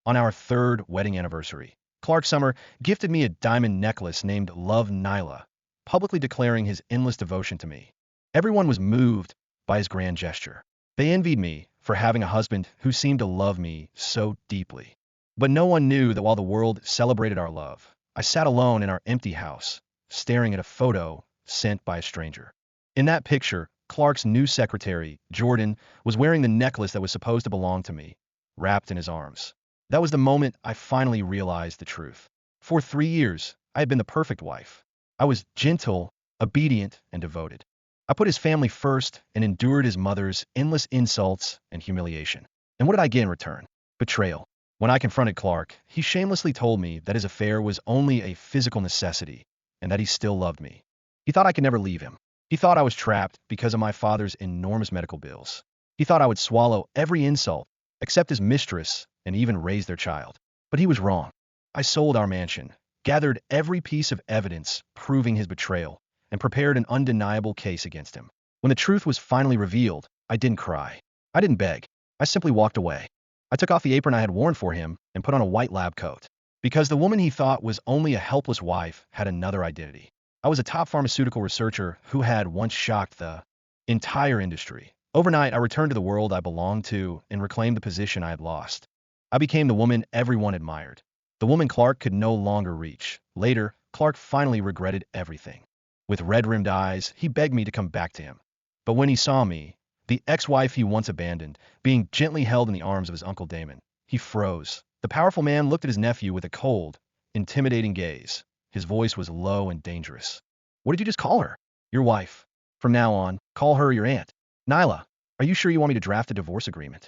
On our third wedding anniversary, Clark Summer gifted me a diamond necklace named Love Nyla, publicly declaring his endless devotion to me. Everyone was moved by his grand gesture. They envied me for having a husband who seemed to love me so deeply. But no one knew that while the world celebrated our love, I sat alone in our empty house, staring at a photo sent by a stranger. In that picture, Clark's new secretary, Jordan, was wearing the necklace that was supposed to belong to me, wrapped in his arms. That was the moment I finally realized the truth. For 3 years, I had been the perfect wife. I was gentle, obedient, and devoted. I put his family first and endured his mother's endless insults and humiliation. And what did I get in return? Betrayal. When I confronted Clark, he shamelessly told me that his affair was only a physical necessity and that he still loved me. He thought I could never leave him. He thought I was trapped because of my father's enormous medical bills. He thought I would swallow every insult, accept his mistress, and even raise their child. But he was wrong. I sold our mansion, gathered every piece of evidence proving his betrayal, and prepared an undeniable case against him. When the truth was finally revealed, I didn't cry. I didn't beg. I simply walked away. I took off the apron I had worn for him and put on a white lab coat. Because the woman he thought was only a helpless wife had another identity. I was a top pharmaceutical researcher who had once shocked the entire industry. Overnight, I returned to the world I belonged to and reclaimed the position I had lost. I became the woman everyone admired. The woman Clark could no longer reach. Later, Clark finally regretted everything. With red-rimmed eyes, he begged me to come back to him. But when he saw me, the ex-wife he once abandoned, being gently held in the arms of his uncle Damon, he froze. The powerful man looked at his nephew with a cold, intimidating gaze. His voice was low and dangerous. What did you just call her? Your wife. From now on, call her your aunt. Nyla, are you sure you want me to draft a divorce agreement?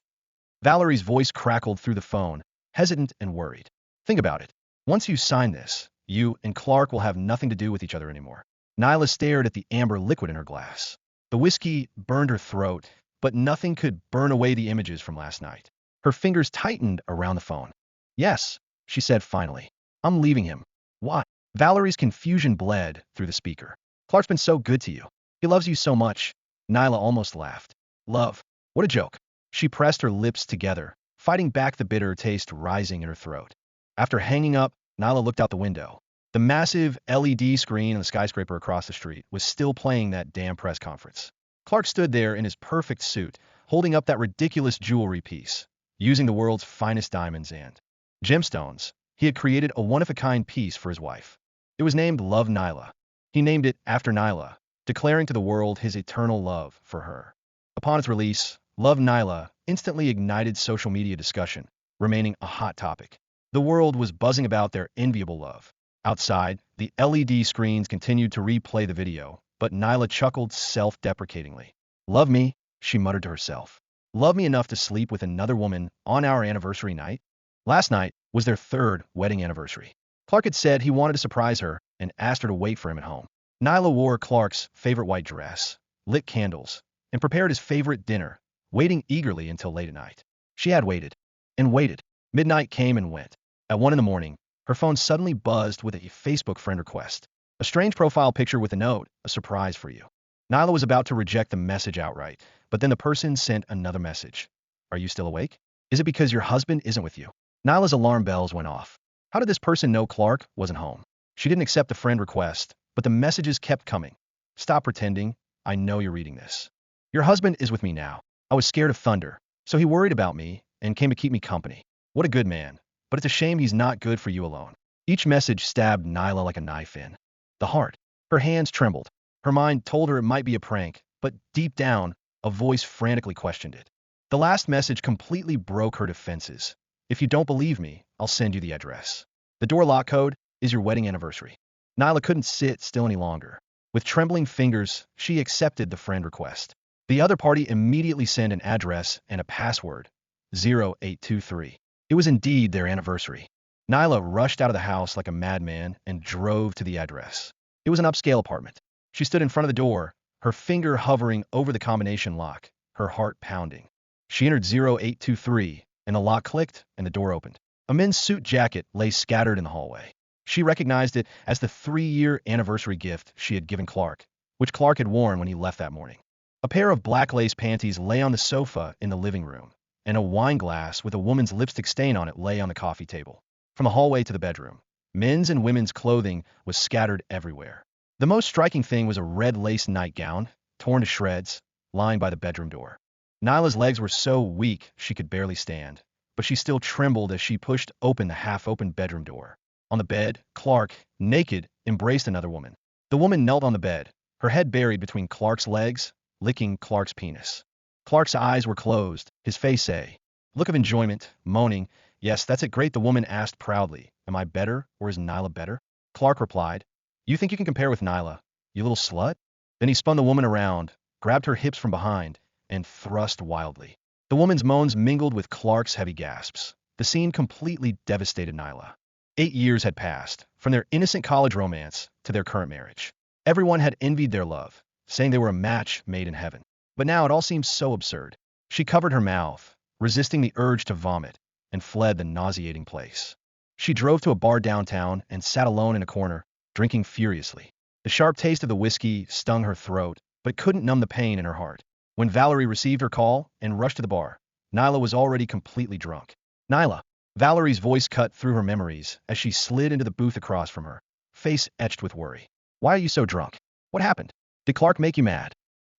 Valerie's voice crackled through the phone, hesitant and worried. Think about it. Once you sign this, you and Clark will have nothing to do with each other anymore. Nyla stared at the amber liquid in her glass. The whiskey burned her throat, but nothing could burn away the images from last night. Her fingers tightened around the phone. Yes, she said finally. I'm leaving him. Why? Valerie's confusion bled through the speaker. Clark's been so good to you. He loves you so much. Nyla almost laughed. Love. What a joke. She pressed her lips together, fighting back the bitter taste rising in her throat. After hanging up, Nyla looked out the window. The massive LED screen on the skyscraper across the street was still playing that damn press conference. Clark stood there in his perfect suit, holding up that ridiculous jewelry piece, using the world's finest diamonds and gemstones. He had created a one-of-a-kind piece for his wife. It was named Love Nyla. He named it after Nyla, declaring to the world his eternal love for her. Upon its release, Love Nyla instantly ignited social media discussion, remaining a hot topic. The world was buzzing about their enviable love. Outside, the LED screens continued to replay the video, but Nyla chuckled self-deprecatingly. Love me, she muttered to herself. Love me enough to sleep with another woman on our anniversary night? Last night was their third wedding anniversary. Clark had said he wanted to surprise her and asked her to wait for him at home. Nyla wore Clark's favorite white dress, lit candles, and prepared his favorite dinner, waiting eagerly until late at night. She had waited and waited. Midnight came and went. At 1 in the morning, her phone suddenly buzzed with a Facebook friend request. A strange profile picture with a note, a surprise for you. Nyla was about to reject the message outright, but then the person sent another message. Are you still awake? Is it because your husband isn't with you? Nyla's alarm bells went off. How did this person know Clark wasn't home? She didn't accept the friend request, but the messages kept coming. Stop pretending. I know you're reading this. Your husband is with me now. I was scared of thunder, so he worried about me and came to keep me company. What a good man. But it's a shame he's not good for you alone. Each message stabbed Nyla like a knife in the heart. Her hands trembled. Her mind told her it might be a prank, but deep down, a voice frantically questioned it. The last message completely broke her defenses. If you don't believe me, I'll send you the address. The door lock code is your wedding anniversary. Nyla couldn't sit still any longer. With trembling fingers, she accepted the friend request. The other party immediately sent an address and a password, 0823. It was indeed their anniversary. Nyla rushed out of the house like a madman and drove to the address. It was an upscale apartment. She stood in front of the door, her finger hovering over the combination lock, her heart pounding. She entered 0823, and the lock clicked and the door opened. A men's suit jacket lay scattered in the hallway. She recognized it as the 3-year anniversary gift she had given Clark, which Clark had worn when he left that morning. A pair of black lace panties lay on the sofa in the living room, and a wine glass with a woman's lipstick stain on it lay on the coffee table. From the hallway to the bedroom, men's and women's clothing was scattered everywhere. The most striking thing was a red lace nightgown, torn to shreds, lying by the bedroom door. Nyla's legs were so weak she could barely stand, but she still trembled as she pushed open the half-open bedroom door. On the bed, Clark, naked, embraced another woman. The woman knelt on the bed, her head buried between Clark's legs, licking Clark's penis. Clark's eyes were closed, his face a look of enjoyment, moaning, "Yes, that's it, great," the woman asked proudly. "Am I better, or is Nyla better?" Clark replied, "You think you can compare with Nyla, you little slut?" Then he spun the woman around, grabbed her hips from behind, and thrust wildly. The woman's moans mingled with Clark's heavy gasps. The scene completely devastated Nyla. 8 years had passed, from their innocent college romance to their current marriage. Everyone had envied their love, saying they were a match made in heaven. But now it all seemed so absurd. She covered her mouth, resisting the urge to vomit, and fled the nauseating place. She drove to a bar downtown and sat alone in a corner, drinking furiously. The sharp taste of the whiskey stung her throat, but couldn't numb the pain in her heart. When Valerie received her call and rushed to the bar, Nyla was already completely drunk. "Nyla." Valerie's voice cut through her memories as she slid into the booth across from her, face etched with worry. "Why are you so drunk? What happened? Did Clark make you mad?"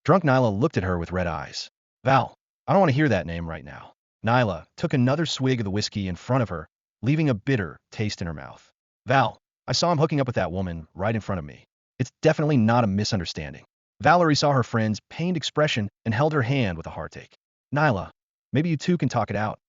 Drunk Nyla looked at her with red eyes. "Val, I don't want to hear that name right now." Nyla took another swig of the whiskey in front of her, leaving a bitter taste in her mouth. "Val, I saw him hooking up with that woman right in front of me. It's definitely not a misunderstanding." Valerie saw her friend's pained expression and held her hand with a heartache. "Nyla, maybe you two can talk it out."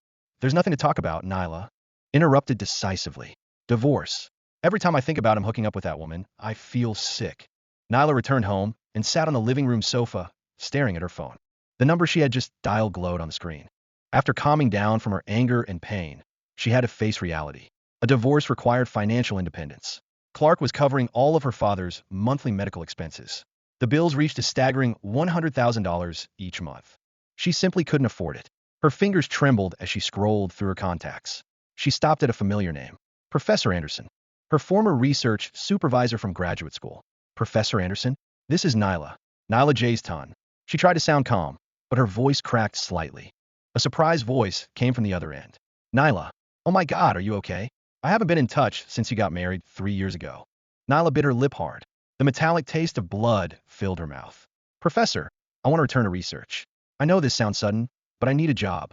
"There's nothing to talk about," Nyla interrupted decisively. "Divorce. Every time I think about him hooking up with that woman, I feel sick." Nyla returned home and sat on the living room sofa, staring at her phone. The number she had just dialed glowed on the screen. After calming down from her anger and pain, she had to face reality. A divorce required financial independence. Clark was covering all of her father's monthly medical expenses. The bills reached a staggering $100,000 each month. She simply couldn't afford it. Her fingers trembled as she scrolled through her contacts. She stopped at a familiar name. Professor Anderson. Her former research supervisor from graduate school. "Professor Anderson? This is Nyla." Nyla J's ton. She tried to sound calm, but her voice cracked slightly. A surprised voice came from the other end. "Nyla, oh my God, are you okay? I haven't been in touch since you got married 3 years ago." Nyla bit her lip hard. The metallic taste of blood filled her mouth. "Professor, I want to return to research. I know this sounds sudden, but I need a job."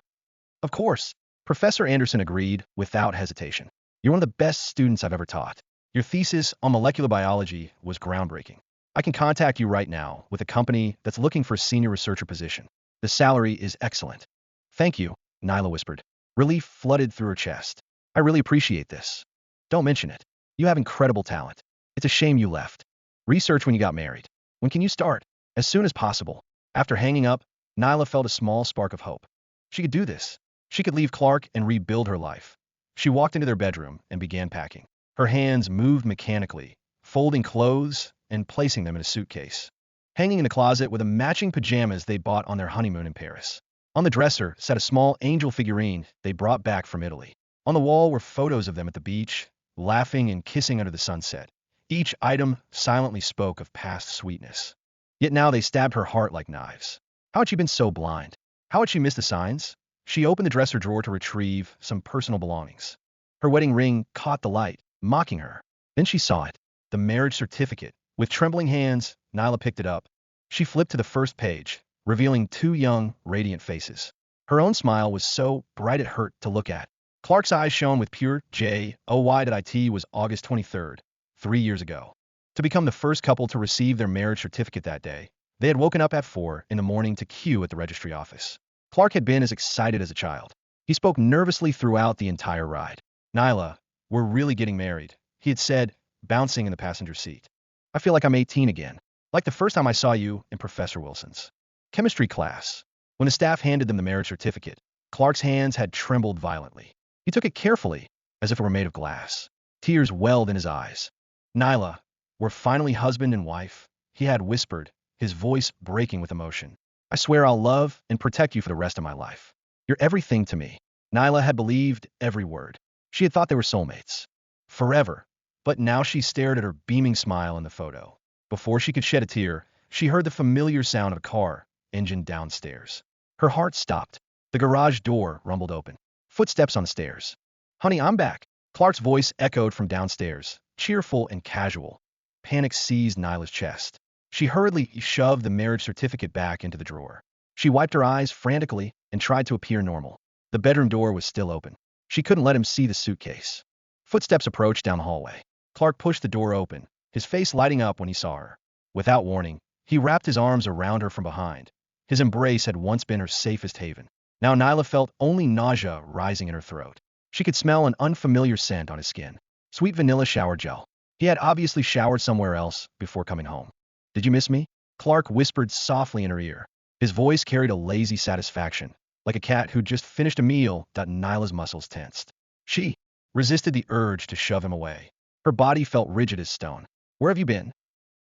"Of course." Professor Anderson agreed without hesitation. "You're one of the best students I've ever taught. Your thesis on molecular biology was groundbreaking. I can contact you right now with a company that's looking for a senior researcher position. The salary is excellent." "Thank you," Nyla whispered. Relief flooded through her chest. "I really appreciate this. Don't mention it. You have incredible talent. It's a shame you left. Research when you got married. When can you start?" "As soon as possible." After hanging up, Nyla felt a small spark of hope. She could do this. She could leave Clark and rebuild her life. She walked into their bedroom and began packing. Her hands moved mechanically, folding clothes and placing them in a suitcase. Hanging in the closet were the matching pajamas they bought on their honeymoon in Paris. On the dresser sat a small angel figurine they brought back from Italy. On the wall were photos of them at the beach, laughing and kissing under the sunset. Each item silently spoke of past sweetness. Yet now they stabbed her heart like knives. How had she been so blind? How had she missed the signs? She opened the dresser drawer to retrieve some personal belongings. Her wedding ring caught the light, mocking her. Then she saw it, the marriage certificate. With trembling hands, Nyla picked it up. She flipped to the first page, revealing two young, radiant faces. Her own smile was so bright it hurt to look at. Clark's eyes shone with pure joy. It was August 23rd, 3 years ago. To become the first couple to receive their marriage certificate that day, they had woken up at 4 in the morning to queue at the registry office. Clark had been as excited as a child. He spoke nervously throughout the entire ride. "Nyla, we're really getting married," he had said, bouncing in the passenger seat. "I feel like I'm 18 again, like the first time I saw you in Professor Wilson's chemistry class." When the staff handed them the marriage certificate, Clark's hands had trembled violently. He took it carefully, as if it were made of glass. Tears welled in his eyes. "Nyla, we're finally husband and wife," he had whispered, his voice breaking with emotion. "I swear I'll love and protect you for the rest of my life. You're everything to me." Nyla had believed every word. She had thought they were soulmates. Forever. But now she stared at her beaming smile in the photo. Before she could shed a tear, she heard the familiar sound of a car engine downstairs. Her heart stopped. The garage door rumbled open. Footsteps on the stairs. Honey, I'm back. Clark's voice echoed from downstairs, cheerful and casual. Panic seized Nyla's chest. She hurriedly shoved the marriage certificate back into the drawer. She wiped her eyes frantically and tried to appear normal. The bedroom door was still open. She couldn't let him see the suitcase. Footsteps approached down the hallway. Clark pushed the door open, his face lighting up when he saw her. Without warning, he wrapped his arms around her from behind. His embrace had once been her safest haven. Now Nyla felt only nausea rising in her throat. She could smell an unfamiliar scent on his skin. Sweet vanilla shower gel. He had obviously showered somewhere else before coming home. Did you miss me? Clark whispered softly in her ear. His voice carried a lazy satisfaction, like a cat who'd just finished a meal. Nyla's muscles tensed. She resisted the urge to shove him away. Her body felt rigid as stone. Where have you been?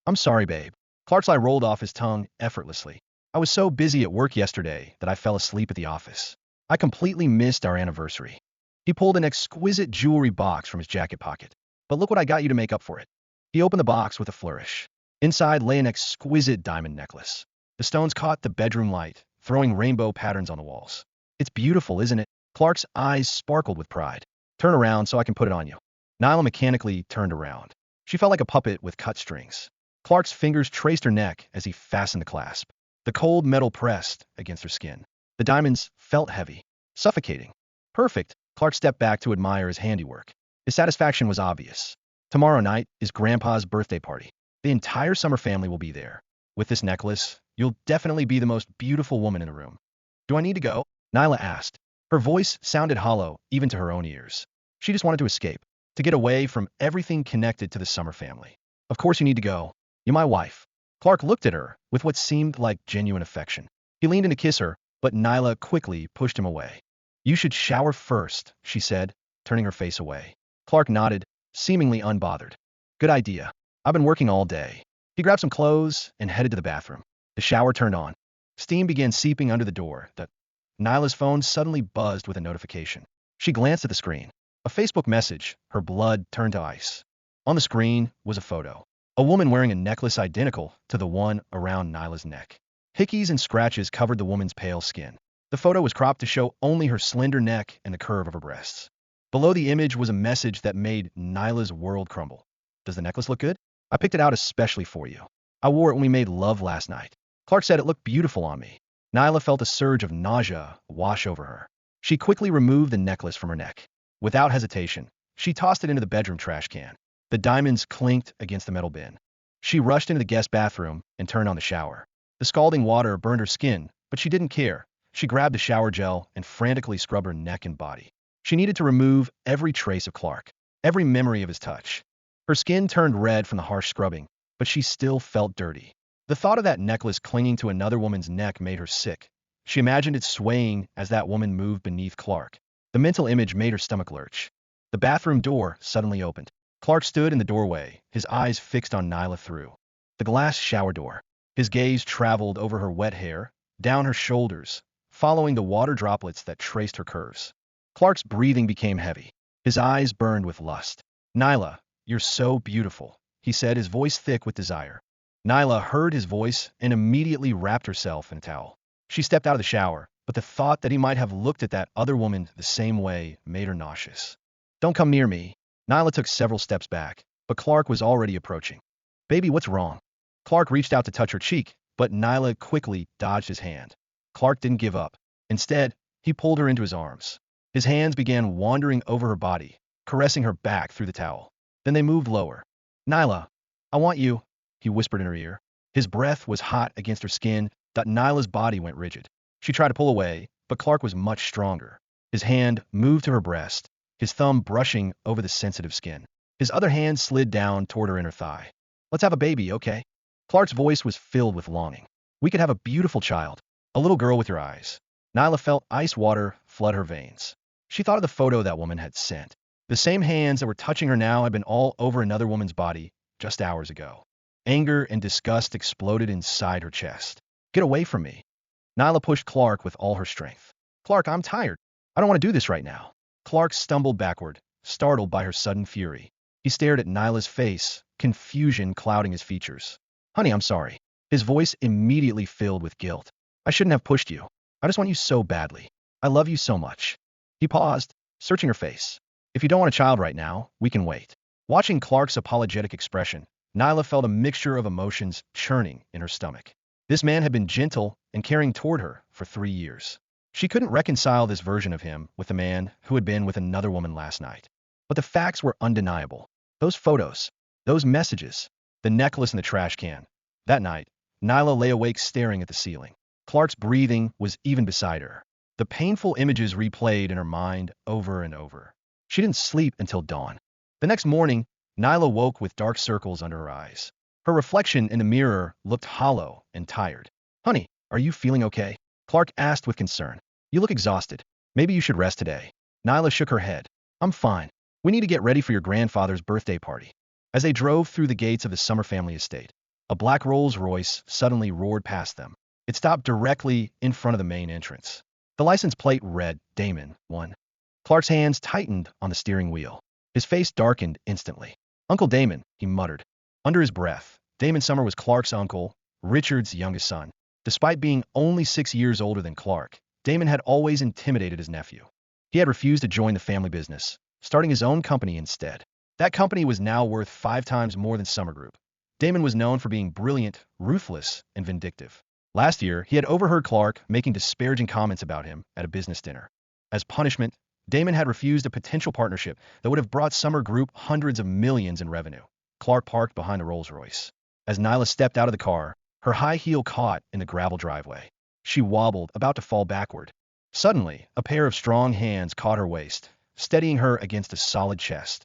I'm sorry, babe. Clark's eye rolled off his tongue effortlessly. I was so busy at work yesterday that I fell asleep at the office. I completely missed our anniversary. He pulled an exquisite jewelry box from his jacket pocket. But look what I got you to make up for it. He opened the box with a flourish. Inside lay an exquisite diamond necklace. The stones caught the bedroom light, throwing rainbow patterns on the walls. It's beautiful, isn't it? Clark's eyes sparkled with pride. Turn around so I can put it on you. Nyla mechanically turned around. She felt like a puppet with cut strings. Clark's fingers traced her neck as he fastened the clasp. The cold metal pressed against her skin. The diamonds felt heavy, suffocating. Perfect. Clark stepped back to admire his handiwork. His satisfaction was obvious. Tomorrow night is Grandpa's birthday party. The entire Summer family will be there. With this necklace, you'll definitely be the most beautiful woman in the room. Do I need to go? Nyla asked. Her voice sounded hollow, even to her own ears. She just wanted to escape, to get away from everything connected to the Summer family. Of course you need to go. You're my wife. Clark looked at her with what seemed like genuine affection. He leaned in to kiss her, but Nyla quickly pushed him away. You should shower first, she said, turning her face away. Clark nodded, seemingly unbothered. Good idea. I've been working all day. He grabbed some clothes and headed to the bathroom. The shower turned on. Steam began seeping under the door. Nyla's phone suddenly buzzed with a notification. She glanced at the screen. A Facebook message. Her blood turned to ice. On the screen was a photo. A woman wearing a necklace identical to the one around Nyla's neck. Hickeys and scratches covered the woman's pale skin. The photo was cropped to show only her slender neck and the curve of her breasts. Below the image was a message that made Nyla's world crumble. Does the necklace look good? I picked it out especially for you. I wore it when we made love last night. Clark said it looked beautiful on me. Nyla felt a surge of nausea wash over her. She quickly removed the necklace from her neck. Without hesitation, she tossed it into the bedroom trash can. The diamonds clinked against the metal bin. She rushed into the guest bathroom and turned on the shower. The scalding water burned her skin, but she didn't care. She grabbed the shower gel and frantically scrubbed her neck and body. She needed to remove every trace of Clark, every memory of his touch. Her skin turned red from the harsh scrubbing, but she still felt dirty. The thought of that necklace clinging to another woman's neck made her sick. She imagined it swaying as that woman moved beneath Clark. The mental image made her stomach lurch. The bathroom door suddenly opened. Clark stood in the doorway, his eyes fixed on Nyla through the glass shower door. His gaze traveled over her wet hair, down her shoulders, following the water droplets that traced her curves. Clark's breathing became heavy. His eyes burned with lust. Nyla, you're so beautiful, he said, his voice thick with desire. Nyla heard his voice and immediately wrapped herself in a towel. She stepped out of the shower, but the thought that he might have looked at that other woman the same way made her nauseous. Don't come near me. Nyla took several steps back, but Clark was already approaching. Baby, what's wrong? Clark reached out to touch her cheek, but Nyla quickly dodged his hand. Clark didn't give up. Instead, he pulled her into his arms. His hands began wandering over her body, caressing her back through the towel. Then they moved lower. Nyla, I want you, he whispered in her ear. His breath was hot against her skin. Nyla's body went rigid. She tried to pull away, but Clark was much stronger. His hand moved to her breast, his thumb brushing over the sensitive skin. His other hand slid down toward her inner thigh. Let's have a baby, okay? Clark's voice was filled with longing. We could have a beautiful child, a little girl with your eyes. Nyla felt ice water flood her veins. She thought of the photo that woman had sent. The same hands that were touching her now had been all over another woman's body just hours ago. Anger and disgust exploded inside her chest. Get away from me. Nyla pushed Clark with all her strength. Clark, I'm tired. I don't want to do this right now. Clark stumbled backward, startled by her sudden fury. He stared at Nyla's face, confusion clouding his features. Honey, I'm sorry. His voice immediately filled with guilt. I shouldn't have pushed you. I just want you so badly. I love you so much. He paused, searching her face. If you don't want a child right now, we can wait. Watching Clark's apologetic expression, Nyla felt a mixture of emotions churning in her stomach. This man had been gentle and caring toward her for 3 years. She couldn't reconcile this version of him with the man who had been with another woman last night. But the facts were undeniable. Those photos, those messages, the necklace in the trash can. That night, Nyla lay awake staring at the ceiling. Clark's breathing was even beside her. The painful images replayed in her mind over and over. She didn't sleep until dawn. The next morning, Nyla woke with dark circles under her eyes. Her reflection in the mirror looked hollow and tired. Honey, are you feeling okay? Clark asked with concern. You look exhausted. Maybe you should rest today. Nyla shook her head. I'm fine. We need to get ready for your grandfather's birthday party. As they drove through the gates of the Summer family estate, a black Rolls-Royce suddenly roared past them. It stopped directly in front of the main entrance. The license plate read, Damon, 1. Clark's hands tightened on the steering wheel. His face darkened instantly. Uncle Damon, he muttered. Under his breath, Damon Summer was Clark's uncle, Richard's youngest son. Despite being only 6 years older than Clark, Damon had always intimidated his nephew. He had refused to join the family business, starting his own company instead. That company was now worth 5 times more than Summer Group. Damon was known for being brilliant, ruthless, and vindictive. Last year, he had overheard Clark making disparaging comments about him at a business dinner. As punishment, Damon had refused a potential partnership that would have brought Summer Group hundreds of millions in revenue. Clark parked behind the Rolls-Royce. As Nyla stepped out of the car, her high heel caught in the gravel driveway. She wobbled, about to fall backward. Suddenly, a pair of strong hands caught her waist, steadying her against a solid chest.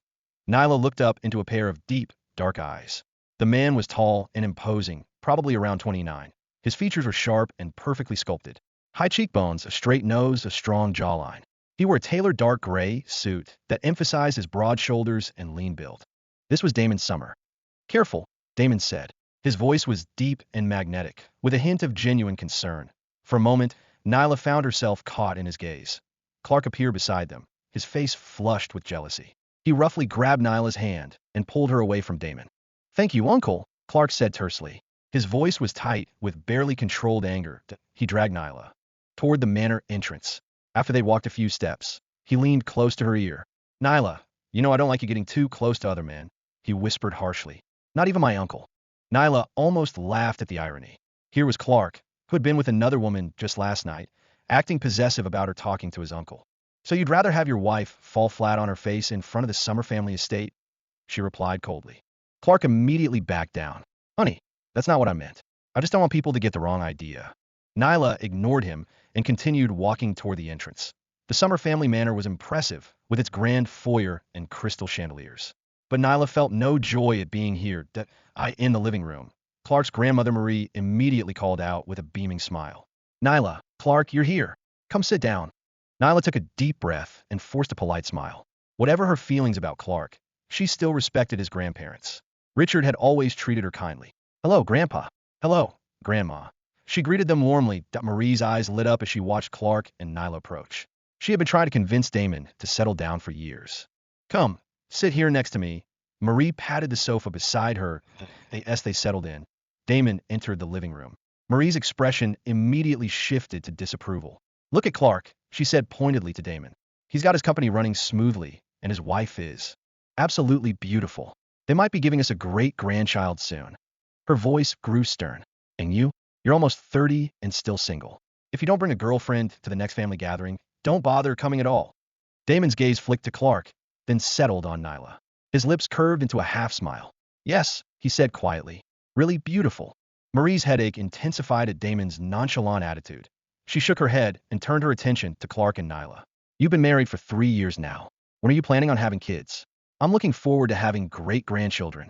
Nyla looked up into a pair of deep, dark eyes. The man was tall and imposing, probably around 29. His features were sharp and perfectly sculpted. High cheekbones, a straight nose, a strong jawline. He wore a tailored dark gray suit that emphasized his broad shoulders and lean build. This was Damon Summer. Careful, Damon said. His voice was deep and magnetic, with a hint of genuine concern. For a moment, Nyla found herself caught in his gaze. Clark appeared beside them, his face flushed with jealousy. He roughly grabbed Nyla's hand and pulled her away from Damon. Thank you, Uncle, Clark said tersely. His voice was tight, with barely controlled anger. He dragged Nyla toward the manor entrance. After they walked a few steps, he leaned close to her ear. Nyla, you know I don't like you getting too close to other men, he whispered harshly. Not even my uncle. Nyla almost laughed at the irony. Here was Clark, who had been with another woman just last night, acting possessive about her talking to his uncle. So you'd rather have your wife fall flat on her face in front of the Summer family estate? She replied coldly. Clark immediately backed down. Honey, that's not what I meant. I just don't want people to get the wrong idea. Nyla ignored him and continued walking toward the entrance. The Summer family manor was impressive, with its grand foyer and crystal chandeliers. But Nyla felt no joy at being here, in the living room. Clark's grandmother Marie immediately called out with a beaming smile. Nyla, Clark, you're here. Come sit down. Nyla took a deep breath and forced a polite smile. Whatever her feelings about Clark, she still respected his grandparents. Richard had always treated her kindly. Hello, Grandpa. Hello, Grandma. She greeted them warmly. Marie's eyes lit up as she watched Clark and Nyla approach. She had been trying to convince Damon to settle down for years. Come, sit here next to me. Marie patted the sofa beside her as they settled in. Damon entered the living room. Marie's expression immediately shifted to disapproval. Look at Clark, she said pointedly to Damon. He's got his company running smoothly, and his wife is absolutely beautiful. They might be giving us a great grandchild soon. Her voice grew stern. And you? You're almost 30 and still single. If you don't bring a girlfriend to the next family gathering, don't bother coming at all. Damon's gaze flicked to Clark, then settled on Nyla. His lips curved into a half smile. Yes, he said quietly. Really beautiful. Marie's headache intensified at Damon's nonchalant attitude. She shook her head and turned her attention to Clark and Nyla. You've been married for 3 years now. When are you planning on having kids? I'm looking forward to having great-grandchildren.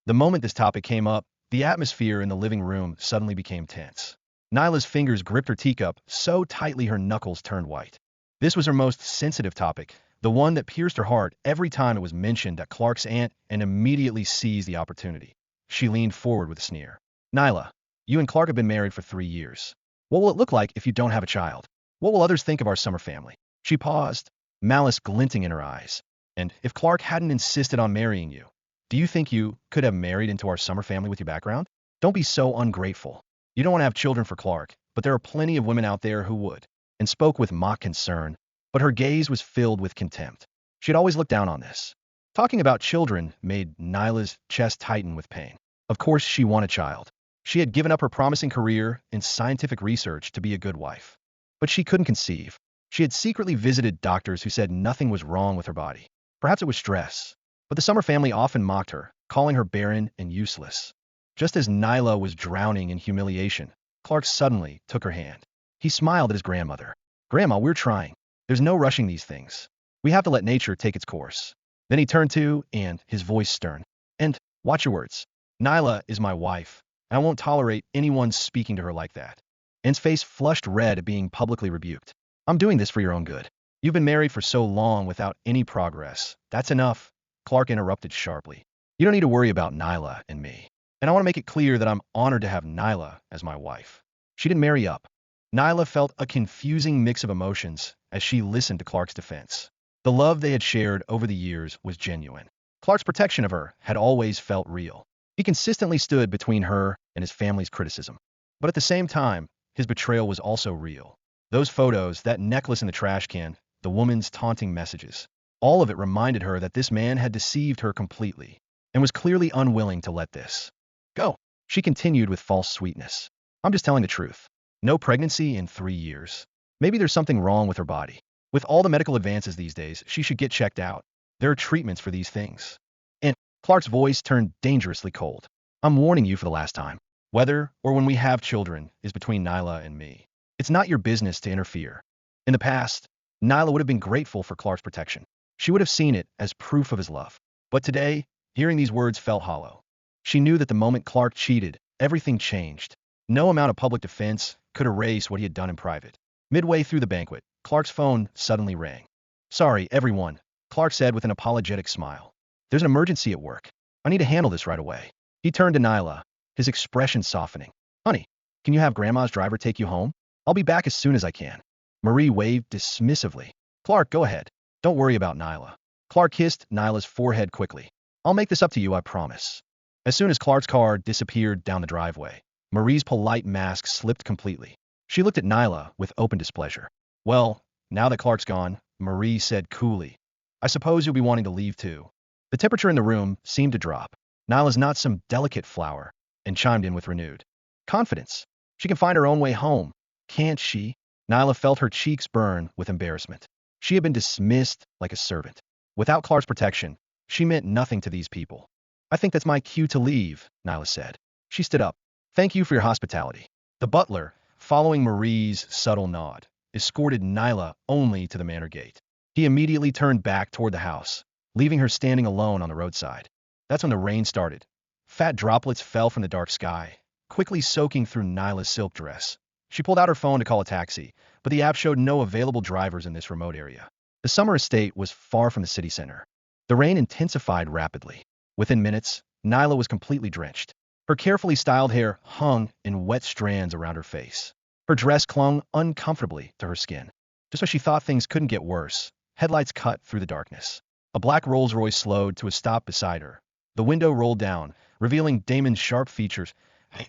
The moment this topic came up, the atmosphere in the living room suddenly became tense. Nyla's fingers gripped her teacup so tightly her knuckles turned white. This was her most sensitive topic, the one that pierced her heart every time it was mentioned at Clark's aunt, and immediately seized the opportunity. She leaned forward with a sneer. Nyla, you and Clark have been married for 3 years. What will it look like if you don't have a child? What will others think of our Summer family? She paused, malice glinting in her eyes. And if Clark hadn't insisted on marrying you, do you think you could have married into our Summer family with your background? Don't be so ungrateful. You don't want to have children for Clark, but there are plenty of women out there who would. and spoke with mock concern, but her gaze was filled with contempt. She had always looked down on this. Talking about children made Nyla's chest tighten with pain. Of course she wanted a child. She had given up her promising career in scientific research to be a good wife. But she couldn't conceive. She had secretly visited doctors who said nothing was wrong with her body. Perhaps it was stress. But the Summer family often mocked her, calling her barren and useless. Just as Nyla was drowning in humiliation, Clark suddenly took her hand. He smiled at his grandmother. "Grandma, we're trying. There's no rushing these things. We have to let nature take its course." Then he turned to, and his voice stern. "And, watch your words. Nyla is my wife, and I won't tolerate anyone speaking to her like that." Anne's face flushed red at being publicly rebuked. "I'm doing this for your own good. You've been married for so long without any progress. That's enough," Clark interrupted sharply. "You don't need to worry about Nyla and me. And I want to make it clear that I'm honored to have Nyla as my wife. She didn't marry up." Nyla felt a confusing mix of emotions as she listened to Clark's defense. The love they had shared over the years was genuine. Clark's protection of her had always felt real. He consistently stood between her and his family's criticism. But at the same time, his betrayal was also real. Those photos, that necklace in the trash can, the woman's taunting messages, all of it reminded her that this man had deceived her completely and was clearly unwilling to let this go. She continued with false sweetness. "I'm just telling the truth. No pregnancy in 3 years. Maybe there's something wrong with her body. With all the medical advances these days, she should get checked out. There are treatments for these things." And Clark's voice turned dangerously cold. "I'm warning you for the last time. Whether or when we have children is between Nyla and me. It's not your business to interfere." In the past, Nyla would have been grateful for Clark's protection. She would have seen it as proof of his love. But today, hearing these words felt hollow. She knew that the moment Clark cheated, everything changed. No amount of public defense could erase what he had done in private. Midway through the banquet, Clark's phone suddenly rang. "Sorry, everyone," Clark said with an apologetic smile. "There's an emergency at work. I need to handle this right away." He turned to Nyla, his expression softening. "Honey, can you have Grandma's driver take you home? I'll be back as soon as I can." Marie waved dismissively. "Clark, go ahead. Don't worry about Nyla." Clark kissed Nyla's forehead quickly. "I'll make this up to you, I promise." As soon as Clark's car disappeared down the driveway, Marie's polite mask slipped completely. She looked at Nyla with open displeasure. "Well, now that Clark's gone," Marie said coolly, "I suppose you'll be wanting to leave too." The temperature in the room seemed to drop. Nyla's not some delicate flower, and chimed in with renewed confidence. "She can find her own way home, can't she?" Nyla felt her cheeks burn with embarrassment. She had been dismissed like a servant. Without Clark's protection, she meant nothing to these people. "I think that's my cue to leave," Nyla said. She stood up. "Thank you for your hospitality." The butler, following Marie's subtle nod, escorted Nyla only to the manor gate. He immediately turned back toward the house, leaving her standing alone on the roadside. That's when the rain started. Fat droplets fell from the dark sky, quickly soaking through Nyla's silk dress. She pulled out her phone to call a taxi, but the app showed no available drivers in this remote area. The summer estate was far from the city center. The rain intensified rapidly. Within minutes, Nyla was completely drenched. Her carefully styled hair hung in wet strands around her face. Her dress clung uncomfortably to her skin. Just when she thought things couldn't get worse, headlights cut through the darkness. A black Rolls-Royce slowed to a stop beside her. The window rolled down, revealing Damon's sharp features.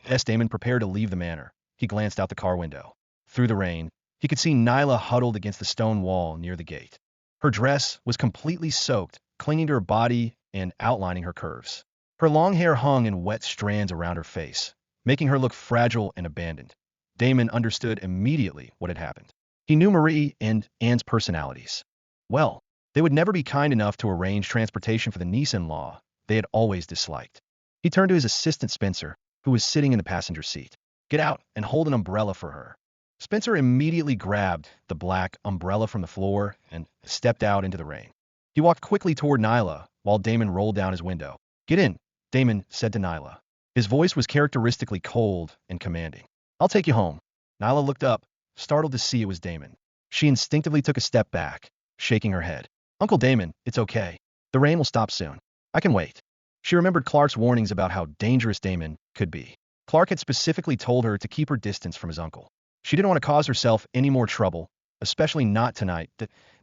As Damon prepared to leave the manor, he glanced out the car window. Through the rain, he could see Nyla huddled against the stone wall near the gate. Her dress was completely soaked, clinging to her body and outlining her curves. Her long hair hung in wet strands around her face, making her look fragile and abandoned. Damon understood immediately what had happened. He knew Marie and Anne's personalities. Well, they would never be kind enough to arrange transportation for the niece-in-law they had always disliked. He turned to his assistant Spencer, who was sitting in the passenger seat. "Get out and hold an umbrella for her." Spencer immediately grabbed the black umbrella from the floor and stepped out into the rain. He walked quickly toward Nyla while Damon rolled down his window. "Get in," Damon said to Nyla. His voice was characteristically cold and commanding. "I'll take you home." Nyla looked up, startled to see it was Damon. She instinctively took a step back, shaking her head. "Uncle Damon, it's okay. The rain will stop soon. I can wait." She remembered Clark's warnings about how dangerous Damon could be. Clark had specifically told her to keep her distance from his uncle. She didn't want to cause herself any more trouble, especially not tonight.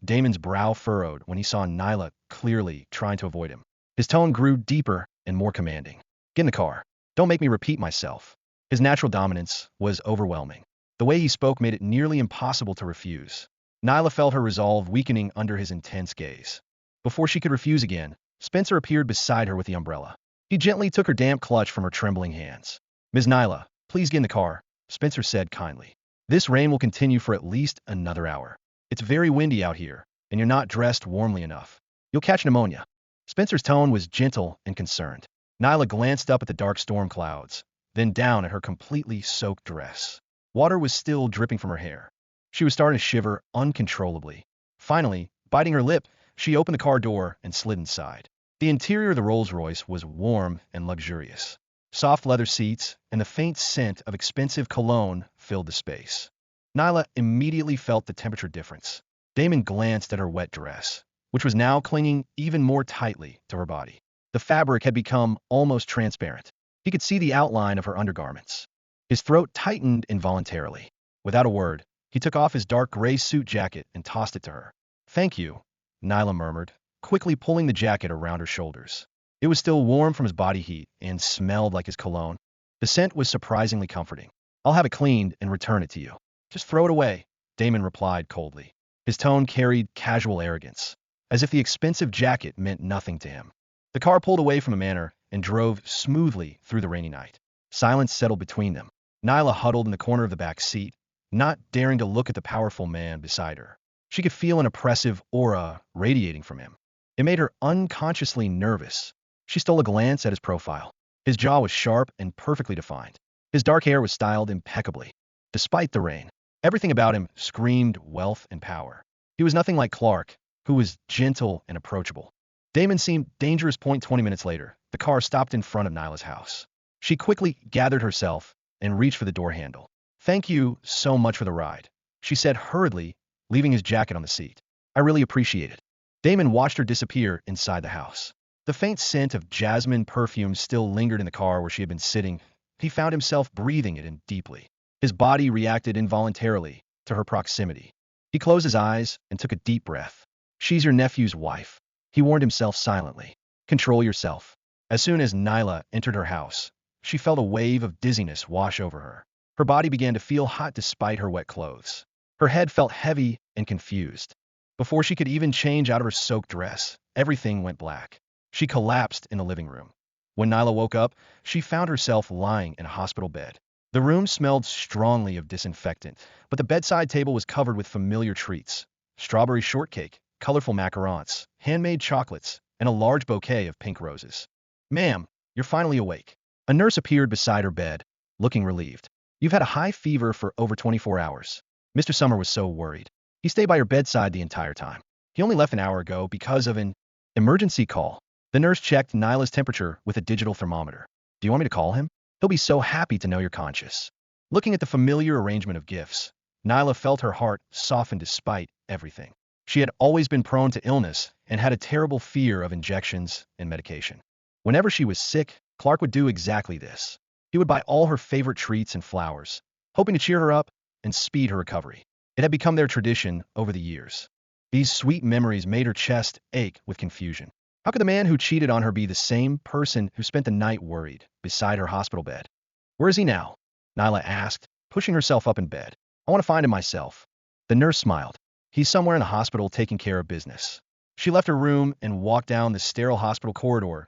Damon's brow furrowed when he saw Nyla clearly trying to avoid him. His tone grew deeper and more commanding. "Get in the car. Don't make me repeat myself." His natural dominance was overwhelming. The way he spoke made it nearly impossible to refuse. Nyla felt her resolve weakening under his intense gaze. Before she could refuse again, Spencer appeared beside her with the umbrella. He gently took her damp clutch from her trembling hands. "Ms. Nyla, please get in the car," Spencer said kindly. "This rain will continue for at least another hour. It's very windy out here, and you're not dressed warmly enough. You'll catch pneumonia." Spencer's tone was gentle and concerned. Nyla glanced up at the dark storm clouds, then down at her completely soaked dress. Water was still dripping from her hair. She was starting to shiver uncontrollably. Finally, biting her lip, she opened the car door and slid inside. The interior of the Rolls-Royce was warm and luxurious. Soft leather seats and the faint scent of expensive cologne filled the space. Nyla immediately felt the temperature difference. Damon glanced at her wet dress, which was now clinging even more tightly to her body. The fabric had become almost transparent. He could see the outline of her undergarments. His throat tightened involuntarily. Without a word, he took off his dark gray suit jacket and tossed it to her. "Thank you," Nyla murmured, quickly pulling the jacket around her shoulders. It was still warm from his body heat and smelled like his cologne. The scent was surprisingly comforting. "I'll have it cleaned and return it to you." "Just throw it away," Damon replied coldly. His tone carried casual arrogance, as if the expensive jacket meant nothing to him. The car pulled away from the manor and drove smoothly through the rainy night. Silence settled between them. Nyla huddled in the corner of the back seat, not daring to look at the powerful man beside her. She could feel an oppressive aura radiating from him. It made her unconsciously nervous. She stole a glance at his profile. His jaw was sharp and perfectly defined. His dark hair was styled impeccably. Despite the rain, everything about him screamed wealth and power. He was nothing like Clark, who was gentle and approachable. Damon seemed dangerous. 20 minutes later, the car stopped in front of Nyla's house. She quickly gathered herself and reached for the door handle. "Thank you so much for the ride," she said hurriedly, leaving his jacket on the seat. "I really appreciate it." Damon watched her disappear inside the house. The faint scent of jasmine perfume still lingered in the car where she had been sitting. He found himself breathing it in deeply. His body reacted involuntarily to her proximity. He closed his eyes and took a deep breath. "She's your nephew's wife," he warned himself silently. "Control yourself." As soon as Nyla entered her house, she felt a wave of dizziness wash over her. Her body began to feel hot despite her wet clothes. Her head felt heavy and confused. Before she could even change out of her soaked dress, everything went black. She collapsed in the living room. When Nyla woke up, she found herself lying in a hospital bed. The room smelled strongly of disinfectant, but the bedside table was covered with familiar treats: strawberry shortcake, colorful macarons, handmade chocolates, and a large bouquet of pink roses. "Ma'am, you're finally awake." A nurse appeared beside her bed, looking relieved. "You've had a high fever for over 24 hours. Mr. Summer was so worried. He stayed by your bedside the entire time. He only left an hour ago because of an emergency call." The nurse checked Nyla's temperature with a digital thermometer. "Do you want me to call him? He'll be so happy to know you're conscious." Looking at the familiar arrangement of gifts, Nyla felt her heart soften despite everything. She had always been prone to illness and had a terrible fear of injections and medication. Whenever she was sick, Clark would do exactly this. He would buy all her favorite treats and flowers, hoping to cheer her up and speed her recovery. It had become their tradition over the years. These sweet memories made her chest ache with confusion. How could the man who cheated on her be the same person who spent the night worried beside her hospital bed? "Where is he now?" Nyla asked, pushing herself up in bed. "I want to find him myself." The nurse smiled. "He's somewhere in the hospital taking care of business." She left her room and walked down the sterile hospital corridor.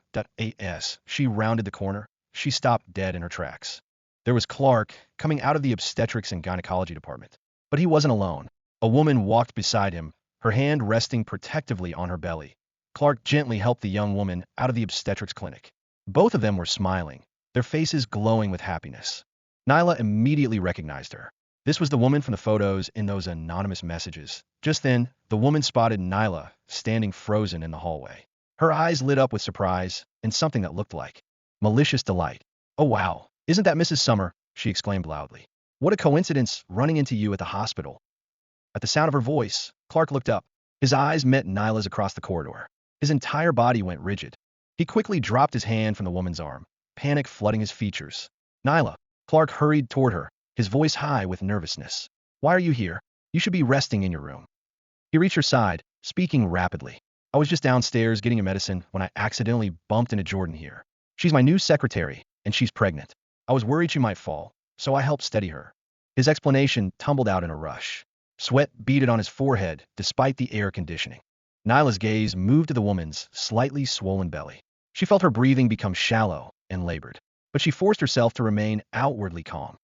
As she rounded the corner, she stopped dead in her tracks. There was Clark coming out of the obstetrics and gynecology department. But he wasn't alone. A woman walked beside him, her hand resting protectively on her belly. Clark gently helped the young woman out of the obstetrics clinic. Both of them were smiling, their faces glowing with happiness. Nyla immediately recognized her. This was the woman from the photos in those anonymous messages. Just then, the woman spotted Nyla standing frozen in the hallway. Her eyes lit up with surprise and something that looked like malicious delight. "Oh wow, isn't that Mrs. Summer?" she exclaimed loudly. "What a coincidence running into you at the hospital." At the sound of her voice, Clark looked up. His eyes met Nyla's across the corridor. His entire body went rigid. He quickly dropped his hand from the woman's arm, panic flooding his features. "Nyla." Clark hurried toward her, his voice high with nervousness. "Why are you here? You should be resting in your room." He reached her side, speaking rapidly. "I was just downstairs getting a medicine when I accidentally bumped into Jordan here. She's my new secretary, and she's pregnant. I was worried she might fall, so I helped steady her." His explanation tumbled out in a rush. Sweat beaded on his forehead despite the air conditioning. Nyla's gaze moved to the woman's slightly swollen belly. She felt her breathing become shallow and labored, but she forced herself to remain outwardly calm.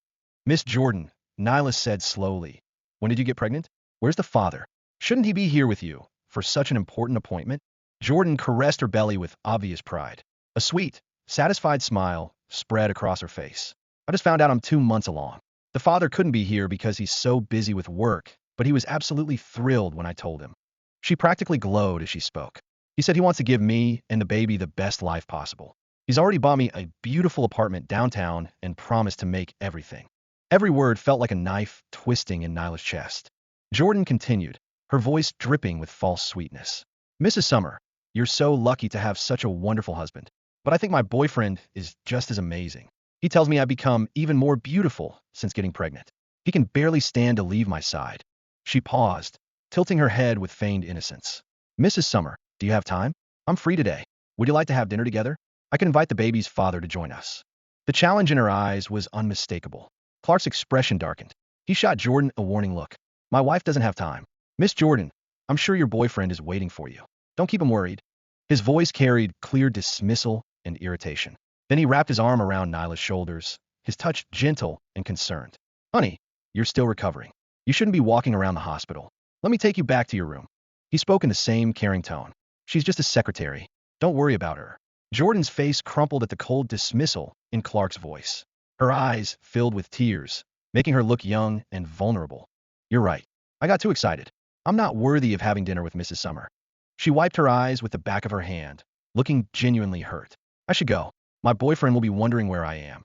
Miss Jordan, Nyla said slowly, when did you get pregnant? Where's the father? Shouldn't he be here with you for such an important appointment? Jordan caressed her belly with obvious pride. A sweet, satisfied smile spread across her face. I just found out I'm 2 months along. The father couldn't be here because he's so busy with work, but he was absolutely thrilled when I told him. She practically glowed as she spoke. He said he wants to give me and the baby the best life possible. He's already bought me a beautiful apartment downtown and promised to make everything. Every word felt like a knife twisting in Nyla's chest. Jordan continued, her voice dripping with false sweetness. Mrs. Summer, you're so lucky to have such a wonderful husband. But I think my boyfriend is just as amazing. He tells me I've become even more beautiful since getting pregnant. He can barely stand to leave my side. She paused, tilting her head with feigned innocence. Mrs. Summer, do you have time? I'm free today. Would you like to have dinner together? I can invite the baby's father to join us. The challenge in her eyes was unmistakable. Clark's expression darkened. He shot Jordan a warning look. My wife doesn't have time. Miss Jordan, I'm sure your boyfriend is waiting for you. Don't keep him worried. His voice carried clear dismissal and irritation. Then he wrapped his arm around Nyla's shoulders, his touch gentle and concerned. Honey, you're still recovering. You shouldn't be walking around the hospital. Let me take you back to your room. He spoke in the same caring tone. She's just a secretary. Don't worry about her. Jordan's face crumpled at the cold dismissal in Clark's voice. Her eyes filled with tears, making her look young and vulnerable. You're right. I got too excited. I'm not worthy of having dinner with Mrs. Summer. She wiped her eyes with the back of her hand, looking genuinely hurt. I should go. My boyfriend will be wondering where I am.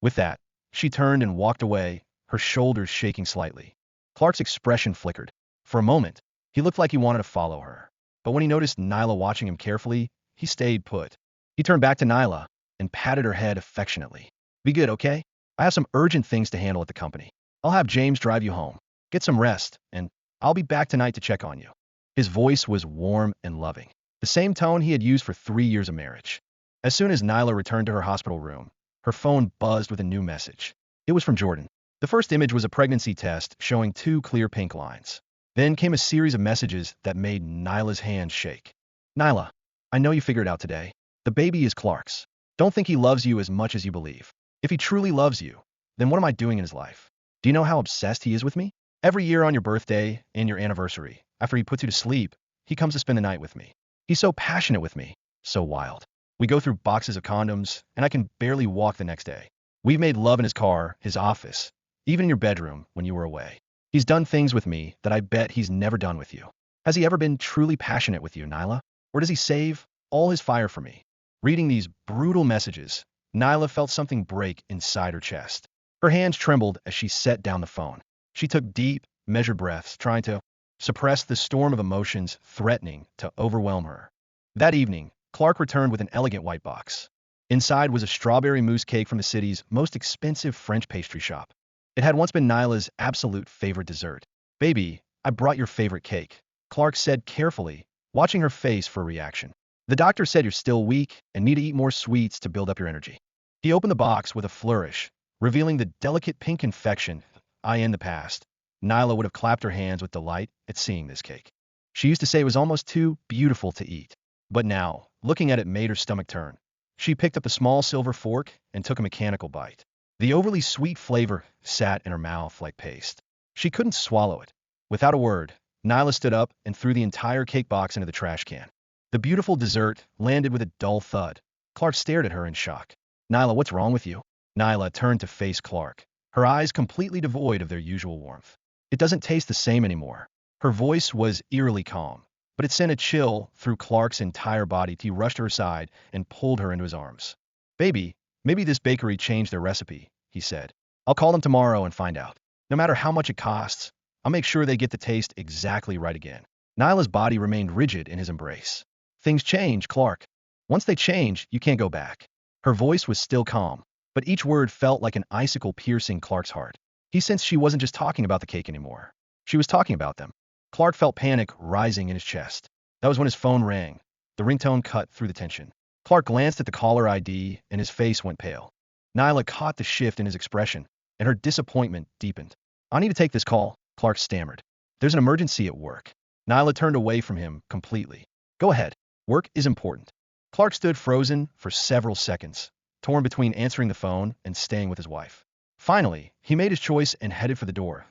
With that, she turned and walked away, her shoulders shaking slightly. Clark's expression flickered. For a moment, he looked like he wanted to follow her. But when he noticed Nyla watching him carefully, he stayed put. He turned back to Nyla and patted her head affectionately. Be good, okay? I have some urgent things to handle at the company. I'll have James drive you home. Get some rest, and I'll be back tonight to check on you. His voice was warm and loving, the same tone he had used for 3 years of marriage. As soon as Nyla returned to her hospital room, her phone buzzed with a new message. It was from Jordan. The first image was a pregnancy test showing 2 clear pink lines. Then came a series of messages that made Nyla's hands shake. Nyla, I know you figured it out today. The baby is Clark's. Don't think he loves you as much as you believe. If he truly loves you, then what am I doing in his life? Do you know how obsessed he is with me? Every year on your birthday and your anniversary, after he puts you to sleep, he comes to spend the night with me. He's so passionate with me, so wild. We go through boxes of condoms, and I can barely walk the next day. We've made love in his car, his office, even in your bedroom when you were away. He's done things with me that I bet he's never done with you. Has he ever been truly passionate with you, Nyla? Or does he save all his fire for me? Reading these brutal messages, Nyla felt something break inside her chest. Her hands trembled as she set down the phone. She took deep, measured breaths, trying to suppress the storm of emotions threatening to overwhelm her. That evening, Clark returned with an elegant white box. Inside was a strawberry mousse cake from the city's most expensive French pastry shop. It had once been Nyla's absolute favorite dessert. Baby, I brought your favorite cake, Clark said carefully, watching her face for a reaction. The doctor said you're still weak and need to eat more sweets to build up your energy. He opened the box with a flourish, revealing the delicate pink confection. In the past, Nyla would have clapped her hands with delight at seeing this cake. She used to say it was almost too beautiful to eat. But now, looking at it made her stomach turn. She picked up a small silver fork and took a mechanical bite. The overly sweet flavor sat in her mouth like paste. She couldn't swallow it. Without a word, Nyla stood up and threw the entire cake box into the trash can. The beautiful dessert landed with a dull thud. Clark stared at her in shock. Nyla, what's wrong with you? Nyla turned to face Clark, her eyes completely devoid of their usual warmth. It doesn't taste the same anymore. Her voice was eerily calm, but it sent a chill through Clark's entire body. He rushed to her side and pulled her into his arms. Baby, maybe this bakery changed their recipe, he said. I'll call them tomorrow and find out. No matter how much it costs, I'll make sure they get the taste exactly right again. Nyla's body remained rigid in his embrace. Things change, Clark. Once they change, you can't go back. Her voice was still calm, but each word felt like an icicle piercing Clark's heart. He sensed she wasn't just talking about the cake anymore. She was talking about them. Clark felt panic rising in his chest. That was when his phone rang. The ringtone cut through the tension. Clark glanced at the caller ID and his face went pale. Nyla caught the shift in his expression, and her disappointment deepened. I need to take this call, Clark stammered. There's an emergency at work. Nyla turned away from him completely. Go ahead. Work is important. Clark stood frozen for several seconds, torn between answering the phone and staying with his wife. Finally, he made his choice and headed for the door.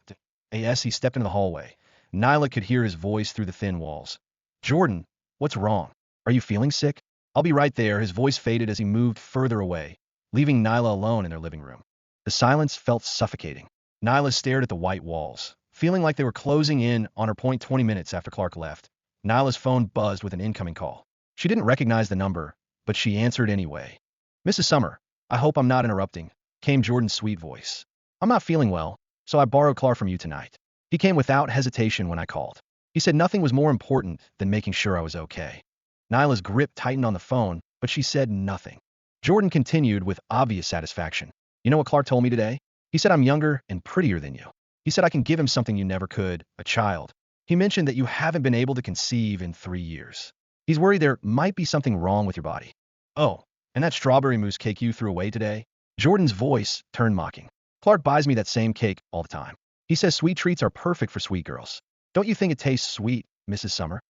As he stepped into the hallway, Nyla could hear his voice through the thin walls. Jordan, what's wrong? Are you feeling sick? I'll be right there. His voice faded as he moved further away, leaving Nyla alone in their living room. The silence felt suffocating. Nyla stared at the white walls, feeling like they were closing in on her point 20 minutes after Clark left. Nyla's phone buzzed with an incoming call. She didn't recognize the number, but she answered anyway. Mrs. Summer, I hope I'm not interrupting, came Jordan's sweet voice. I'm not feeling well, so I borrowed Clark from you tonight. He came without hesitation when I called. He said nothing was more important than making sure I was okay. Nyla's grip tightened on the phone, but she said nothing. Jordan continued with obvious satisfaction. You know what Clark told me today? He said I'm younger and prettier than you. He said I can give him something you never could, a child. He mentioned that you haven't been able to conceive in 3 years. He's worried there might be something wrong with your body. Oh, and that strawberry mousse cake you threw away today? Jordan's voice turned mocking. Clark buys me that same cake all the time. He says sweet treats are perfect for sweet girls. Don't you think it tastes sweet, Mrs. Summer?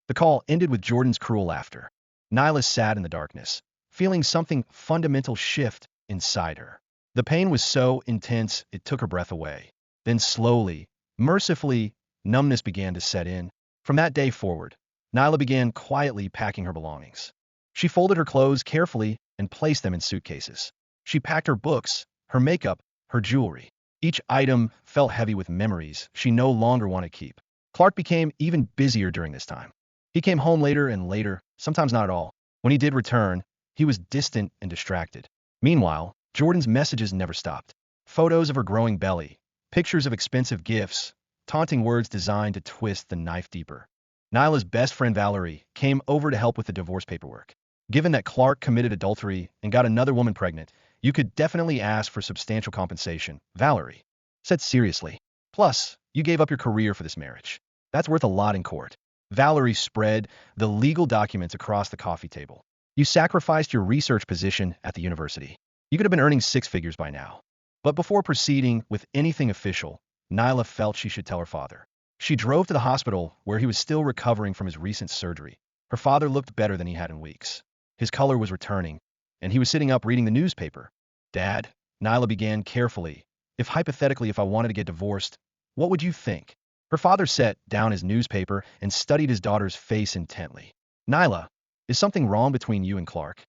The call ended with Jordan's cruel laughter. Nyla sat in the darkness, feeling something fundamental shift inside her. The pain was so intense it took her breath away. Then slowly, mercifully, numbness began to set in. From that day forward, Nyla began quietly packing her belongings. She folded her clothes carefully and placed them in suitcases. She packed her books, her makeup, her jewelry. Each item felt heavy with memories she no longer wanted to keep. Clark became even busier during this time. He came home later and later, sometimes not at all. When he did return, he was distant and distracted. Meanwhile, Jordan's messages never stopped. Photos of her growing belly, pictures of expensive gifts, taunting words designed to twist the knife deeper. Nyla's best friend Valerie came over to help with the divorce paperwork. Given that Clark committed adultery and got another woman pregnant, you could definitely ask for substantial compensation, Valerie said seriously. Plus, you gave up your career for this marriage. That's worth a lot in court. Valerie spread the legal documents across the coffee table. You sacrificed your research position at the university. You could have been earning 6 figures by now. But before proceeding with anything official, Nyla felt she should tell her father. She drove to the hospital where he was still recovering from his recent surgery. Her father looked better than he had in weeks. His color was returning, and he was sitting up reading the newspaper. Dad, Nyla began carefully, if I wanted to get divorced, what would you think? Her father set down his newspaper and studied his daughter's face intently. Nyla, is something wrong between you and Clark?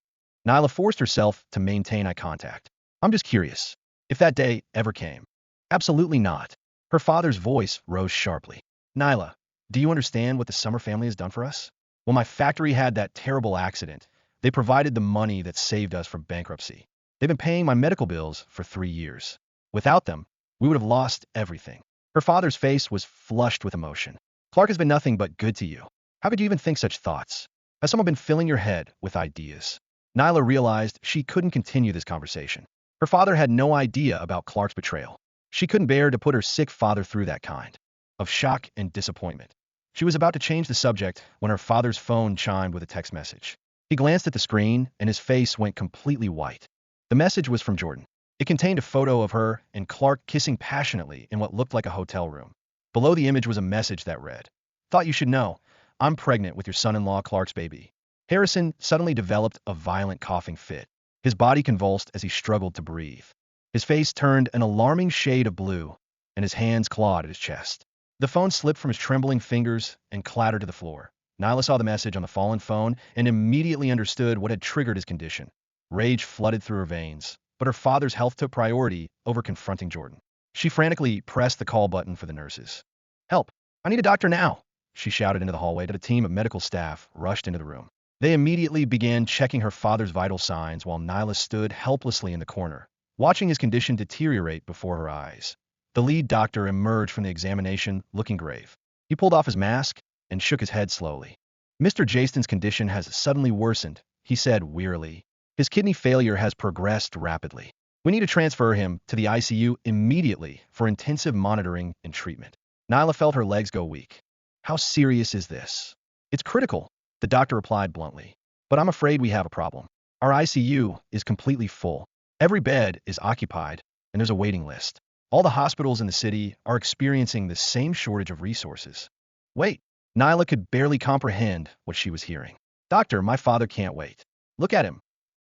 Nyla forced herself to maintain eye contact. I'm just curious. If that day ever came. Absolutely not. Her father's voice rose sharply. Nyla, do you understand what the Summer family has done for us? When my factory had that terrible accident, they provided the money that saved us from bankruptcy. They've been paying my medical bills for 3 years. Without them, we would have lost everything. Her father's face was flushed with emotion. Clark has been nothing but good to you. How could you even think such thoughts? Has someone been filling your head with ideas? Nyla realized she couldn't continue this conversation. Her father had no idea about Clark's betrayal. She couldn't bear to put her sick father through that kind of shock and disappointment. She was about to change the subject when her father's phone chimed with a text message. He glanced at the screen and his face went completely white. The message was from Jordan. It contained a photo of her and Clark kissing passionately in what looked like a hotel room. Below the image was a message that read, "Thought you should know. I'm pregnant with your son-in-law Clark's baby." Harrison suddenly developed a violent coughing fit. His body convulsed as he struggled to breathe. His face turned an alarming shade of blue, and his hands clawed at his chest. The phone slipped from his trembling fingers and clattered to the floor. Nyla saw the message on the fallen phone and immediately understood what had triggered his condition. Rage flooded through her veins, but her father's health took priority over confronting Jordan. She frantically pressed the call button for the nurses. "Help! I need a doctor now!" she shouted into the hallway. A team of medical staff rushed into the room. They immediately began checking her father's vital signs while Nyla stood helplessly in the corner, watching his condition deteriorate before her eyes. The lead doctor emerged from the examination looking grave. He pulled off his mask and shook his head slowly. "Mr. Jason's condition has suddenly worsened," he said wearily. "His kidney failure has progressed rapidly. We need to transfer him to the ICU immediately for intensive monitoring and treatment." Nyla felt her legs go weak. "How serious is this?" "It's critical," the doctor replied bluntly. "But I'm afraid we have a problem. Our ICU is completely full. Every bed is occupied, and there's a waiting list." All the hospitals in the city are experiencing the same shortage of resources. Wait, Nyla could barely comprehend what she was hearing. Doctor, my father can't wait. Look at him.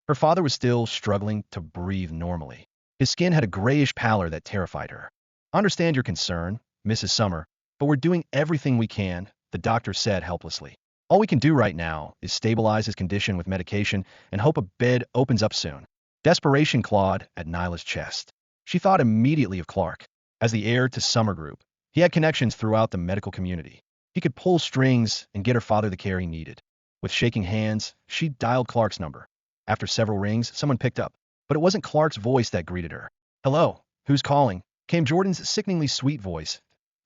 Her father was still struggling to breathe normally. His skin had a grayish pallor that terrified her. I understand your concern, Mrs. Summer, but we're doing everything we can, the doctor said helplessly. All we can do right now is stabilize his condition with medication and hope a bed opens up soon. Desperation clawed at Nyla's chest. She thought immediately of Clark. As the heir to Summer Group, he had connections throughout the medical community. He could pull strings and get her father the care he needed. With shaking hands, she dialed Clark's number. After several rings, someone picked up, but it wasn't Clark's voice that greeted her. Hello, who's calling? Came Jordan's sickeningly sweet voice.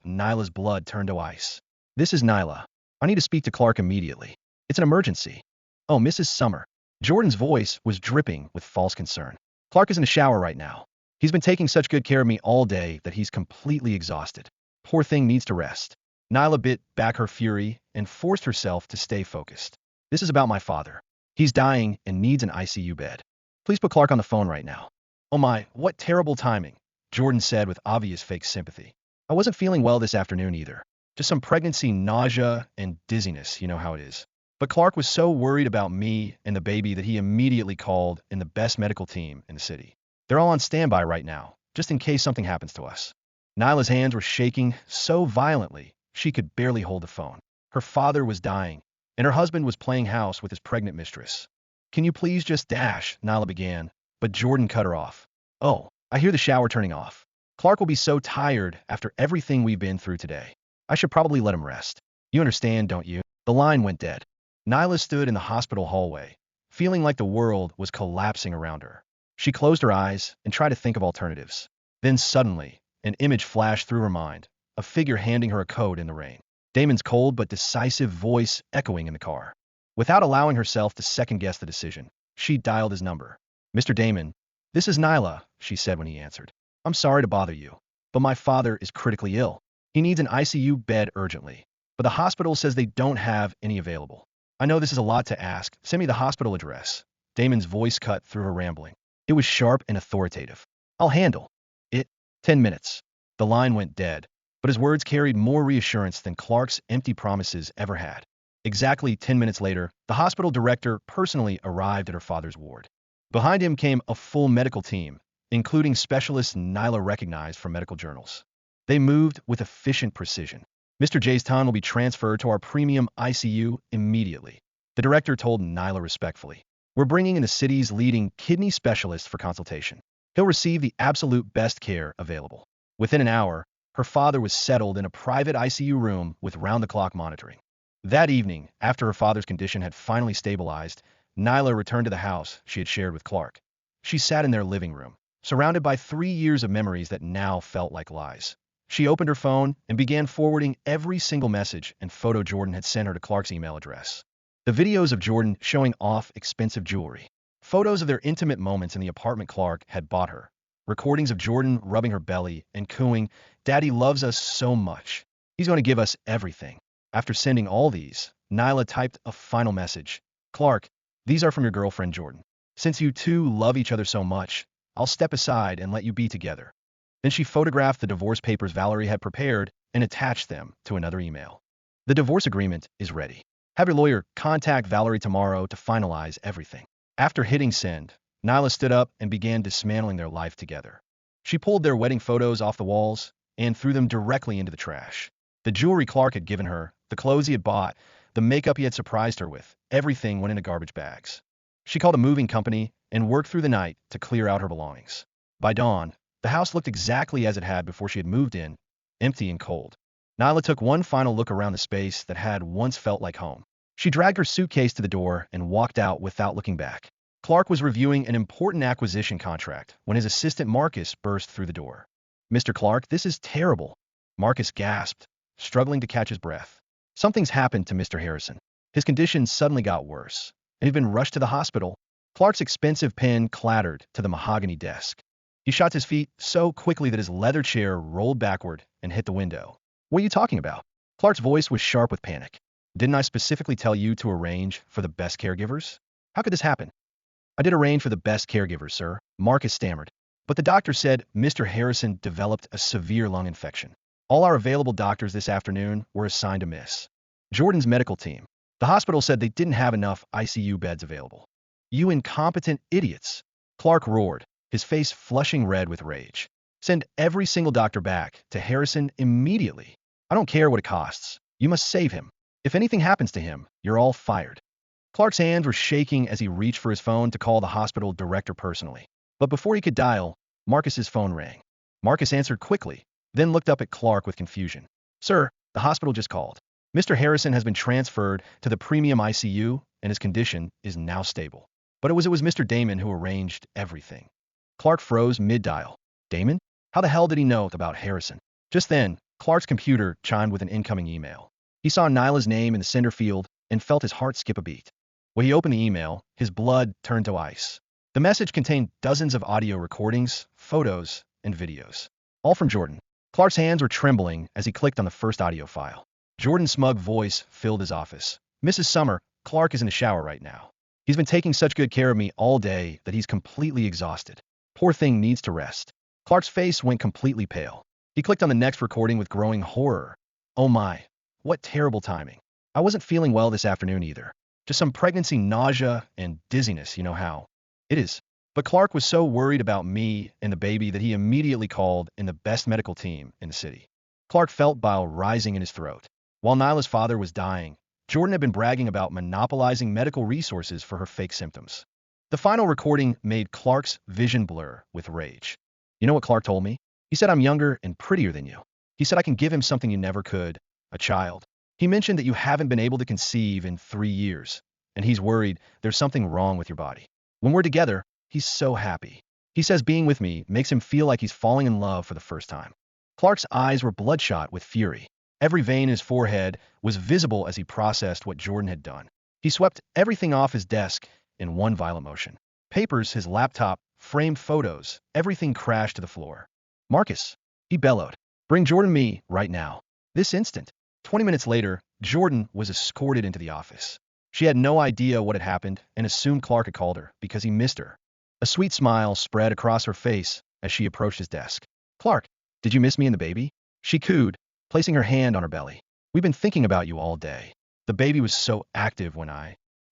Nyla's blood turned to ice. This is Nyla. I need to speak to Clark immediately. It's an emergency. Oh, Mrs. Summer. Jordan's voice was dripping with false concern. Clark is in the shower right now. He's been taking such good care of me all day that he's completely exhausted. Poor thing needs to rest. Nyla bit back her fury and forced herself to stay focused. This is about my father. He's dying and needs an ICU bed. Please put Clark on the phone right now. Oh my, what terrible timing, Jordan said with obvious fake sympathy. I wasn't feeling well this afternoon either. Just some pregnancy nausea and dizziness, you know how it is. But Clark was so worried about me and the baby that he immediately called in the best medical team in the city. They're all on standby right now, just in case something happens to us. Nyla's hands were shaking so violently she could barely hold the phone. Her father was dying, and her husband was playing house with his pregnant mistress. Can you please just dash, Nyla began, but Jordan cut her off. Oh, I hear the shower turning off. Clark will be so tired after everything we've been through today. I should probably let him rest. You understand, don't you? The line went dead. Nyla stood in the hospital hallway, feeling like the world was collapsing around her. She closed her eyes and tried to think of alternatives. Then suddenly, an image flashed through her mind, a figure handing her a code in the rain. Damon's cold but decisive voice echoing in the car. Without allowing herself to second-guess the decision, she dialed his number. Mr. Damon, this is Nyla, she said when he answered. I'm sorry to bother you, but my father is critically ill. He needs an ICU bed urgently, but the hospital says they don't have any available. I know this is a lot to ask. Send me the hospital address. Damon's voice cut through her rambling. It was sharp and authoritative. I'll handle it. 10 minutes. The line went dead, but his words carried more reassurance than Clark's empty promises ever had. Exactly 10 minutes later, the hospital director personally arrived at her father's ward. Behind him came a full medical team, including specialists Nyla recognized from medical journals. They moved with efficient precision. Mr. Jason will be transferred to our premium ICU immediately, the director told Nyla respectfully. We're bringing in the city's leading kidney specialist for consultation. He'll receive the absolute best care available. Within an hour, her father was settled in a private ICU room with round-the-clock monitoring. That evening, after her father's condition had finally stabilized, Nyla returned to the house she had shared with Clark. She sat in their living room, surrounded by 3 years of memories that now felt like lies. She opened her phone and began forwarding every single message and photo Jordan had sent her to Clark's email address. The videos of Jordan showing off expensive jewelry. Photos of their intimate moments in the apartment Clark had bought her. Recordings of Jordan rubbing her belly and cooing, "Daddy loves us so much. He's going to give us everything." After sending all these, Nyla typed a final message. Clark, these are from your girlfriend Jordan. Since you two love each other so much, I'll step aside and let you be together. Then she photographed the divorce papers Valerie had prepared and attached them to another email. The divorce agreement is ready. Have your lawyer contact Valerie tomorrow to finalize everything. After hitting send, Nyla stood up and began dismantling their life together. She pulled their wedding photos off the walls and threw them directly into the trash. The jewelry Clark had given her, the clothes he had bought, the makeup he had surprised her with, everything went into garbage bags. She called a moving company and worked through the night to clear out her belongings. By dawn, the house looked exactly as it had before she had moved in, empty and cold. Nyla took one final look around the space that had once felt like home. She dragged her suitcase to the door and walked out without looking back. Clark was reviewing an important acquisition contract when his assistant Marcus burst through the door. "Mr. Clark, this is terrible." Marcus gasped, struggling to catch his breath. "Something's happened to Mr. Harrison. His condition suddenly got worse, and he'd been rushed to the hospital." Clark's expensive pen clattered to the mahogany desk. He shot to his feet so quickly that his leather chair rolled backward and hit the window. "What are you talking about?" Clark's voice was sharp with panic. "Didn't I specifically tell you to arrange for the best caregivers? How could this happen?" "I did arrange for the best caregivers, sir," Marcus stammered. But the doctor said Mr. Harrison developed a severe lung infection. All our available doctors this afternoon were assigned to Miss Jordan's medical team. The hospital said they didn't have enough ICU beds available. You incompetent idiots! Clark roared, his face flushing red with rage. Send every single doctor back to Harrison immediately. I don't care what it costs. You must save him. If anything happens to him, you're all fired. Clark's hands were shaking as he reached for his phone to call the hospital director personally. But before he could dial, Marcus's phone rang. Marcus answered quickly, then looked up at Clark with confusion. Sir, the hospital just called. Mr. Harrison has been transferred to the premium ICU, and his condition is now stable. But it was Mr. Damon who arranged everything. Clark froze mid-dial. Damon? How the hell did he know about Harrison? Just then, Clark's computer chimed with an incoming email. He saw Nyla's name in the sender field and felt his heart skip a beat. When he opened the email, his blood turned to ice. The message contained dozens of audio recordings, photos, and videos. All from Jordan. Clark's hands were trembling as he clicked on the first audio file. Jordan's smug voice filled his office. Mrs. Summer, Clark is in the shower right now. He's been taking such good care of me all day that he's completely exhausted. Poor thing needs to rest. Clark's face went completely pale. He clicked on the next recording with growing horror. Oh my, what terrible timing. I wasn't feeling well this afternoon either. Just some pregnancy nausea and dizziness, you know how it is. But Clark was so worried about me and the baby that he immediately called in the best medical team in the city. Clark felt bile rising in his throat. While Nyla's father was dying, Jordan had been bragging about monopolizing medical resources for her fake symptoms. The final recording made Clark's vision blur with rage. You know what Clark told me? He said I'm younger and prettier than you. He said I can give him something you never could, a child. He mentioned that you haven't been able to conceive in 3 years, and he's worried there's something wrong with your body. When we're together, he's so happy. He says being with me makes him feel like he's falling in love for the first time. Clark's eyes were bloodshot with fury. Every vein in his forehead was visible as he processed what Jordan had done. He swept everything off his desk in one violent motion. Papers, his laptop, framed photos, everything crashed to the floor. Marcus, he bellowed. Bring Jordan me right now. This instant. 20 minutes later, Jordan was escorted into the office. She had no idea what had happened and assumed Clark had called her because he missed her. A sweet smile spread across her face as she approached his desk. Clark, did you miss me and the baby? She cooed, placing her hand on her belly. We've been thinking about you all day. The baby was so active when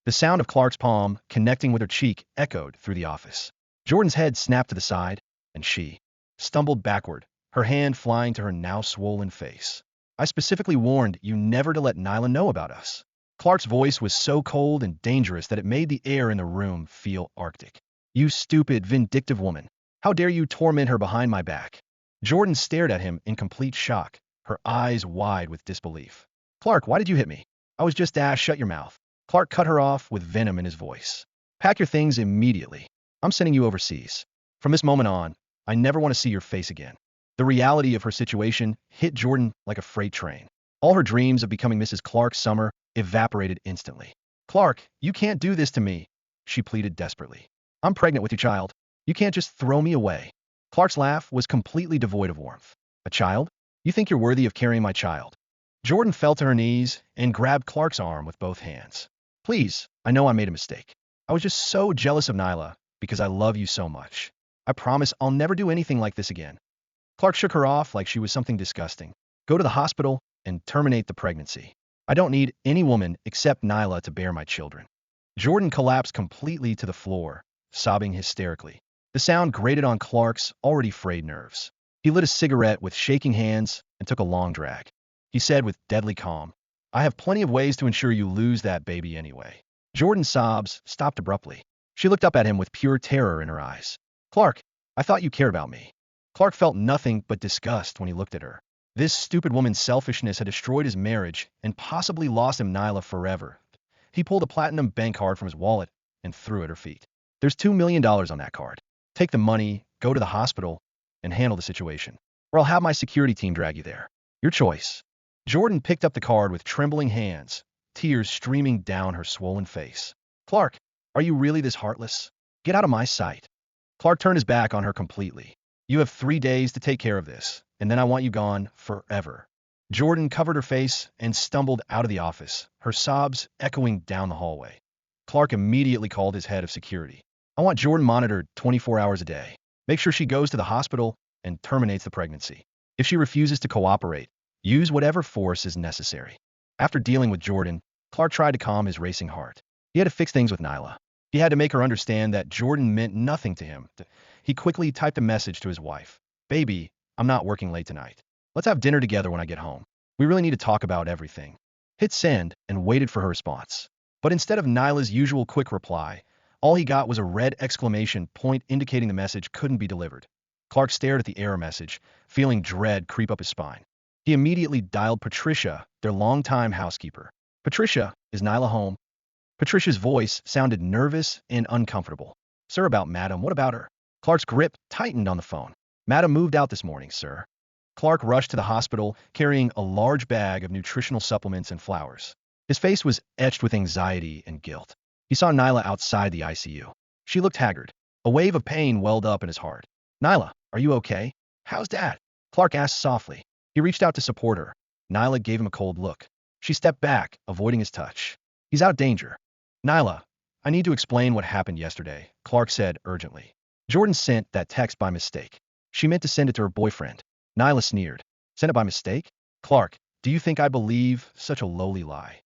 The sound of Clark's palm connecting with her cheek echoed through the office. Jordan's head snapped to the side, and she stumbled backward, her hand flying to her now swollen face. I specifically warned you never to let Nyla know about us. Clark's voice was so cold and dangerous that it made the air in the room feel arctic. You stupid, vindictive woman. How dare you torment her behind my back? Jordan stared at him in complete shock, her eyes wide with disbelief. Clark, why did you hit me? I was just shut your mouth. Clark cut her off with venom in his voice. Pack your things immediately. I'm sending you overseas. From this moment on, I never want to see your face again. The reality of her situation hit Jordan like a freight train. All her dreams of becoming Mrs. Clark Summer evaporated instantly. Clark, you can't do this to me, she pleaded desperately. I'm pregnant with your child. You can't just throw me away. Clark's laugh was completely devoid of warmth. A child? You think you're worthy of carrying my child? Jordan fell to her knees and grabbed Clark's arm with both hands. Please, I know I made a mistake. I was just so jealous of Nyla because I love you so much. I promise I'll never do anything like this again. Clark shook her off like she was something disgusting. Go to the hospital and terminate the pregnancy. I don't need any woman except Nyla to bear my children. Jordan collapsed completely to the floor, sobbing hysterically. The sound grated on Clark's already frayed nerves. He lit a cigarette with shaking hands and took a long drag. He said with deadly calm, I have plenty of ways to ensure you lose that baby anyway. Jordan's sobs stopped abruptly. She looked up at him with pure terror in her eyes. Clark, I thought you cared about me. Clark felt nothing but disgust when he looked at her. This stupid woman's selfishness had destroyed his marriage and possibly lost him Nyla forever. He pulled a platinum bank card from his wallet and threw it at her feet. There's $2 million on that card. Take the money, go to the hospital, and handle the situation. Or I'll have my security team drag you there. Your choice. Jordan picked up the card with trembling hands, tears streaming down her swollen face. Clark, are you really this heartless? Get out of my sight. Clark turned his back on her completely. You have 3 days to take care of this, and then I want you gone forever. Jordan covered her face and stumbled out of the office, her sobs echoing down the hallway. Clark immediately called his head of security. I want Jordan monitored 24 hours a day. Make sure she goes to the hospital and terminates the pregnancy. If she refuses to cooperate, use whatever force is necessary. After dealing with Jordan, Clark tried to calm his racing heart. He had to fix things with Nyla. He had to make her understand that Jordan meant nothing to him. He quickly typed a message to his wife. Baby, I'm not working late tonight. Let's have dinner together when I get home. We really need to talk about everything. Hit send and waited for her response. But instead of Nyla's usual quick reply, all he got was a red exclamation point indicating the message couldn't be delivered. Clark stared at the error message, feeling dread creep up his spine. He immediately dialed Patricia, their longtime housekeeper. Patricia, is Nyla home? Patricia's voice sounded nervous and uncomfortable. Sir, about Madam, what about her? Clark's grip tightened on the phone. Madam moved out this morning, sir. Clark rushed to the hospital, carrying a large bag of nutritional supplements and flowers. His face was etched with anxiety and guilt. He saw Nyla outside the ICU. She looked haggard. A wave of pain welled up in his heart. Nyla, are you okay? How's Dad? Clark asked softly. He reached out to support her. Nyla gave him a cold look. She stepped back, avoiding his touch. He's out of danger. Nyla, I need to explain what happened yesterday, Clark said urgently. Jordan sent that text by mistake. She meant to send it to her boyfriend. Nyla sneered. Sent it by mistake? Clark, do you think I believe such a lowly lie?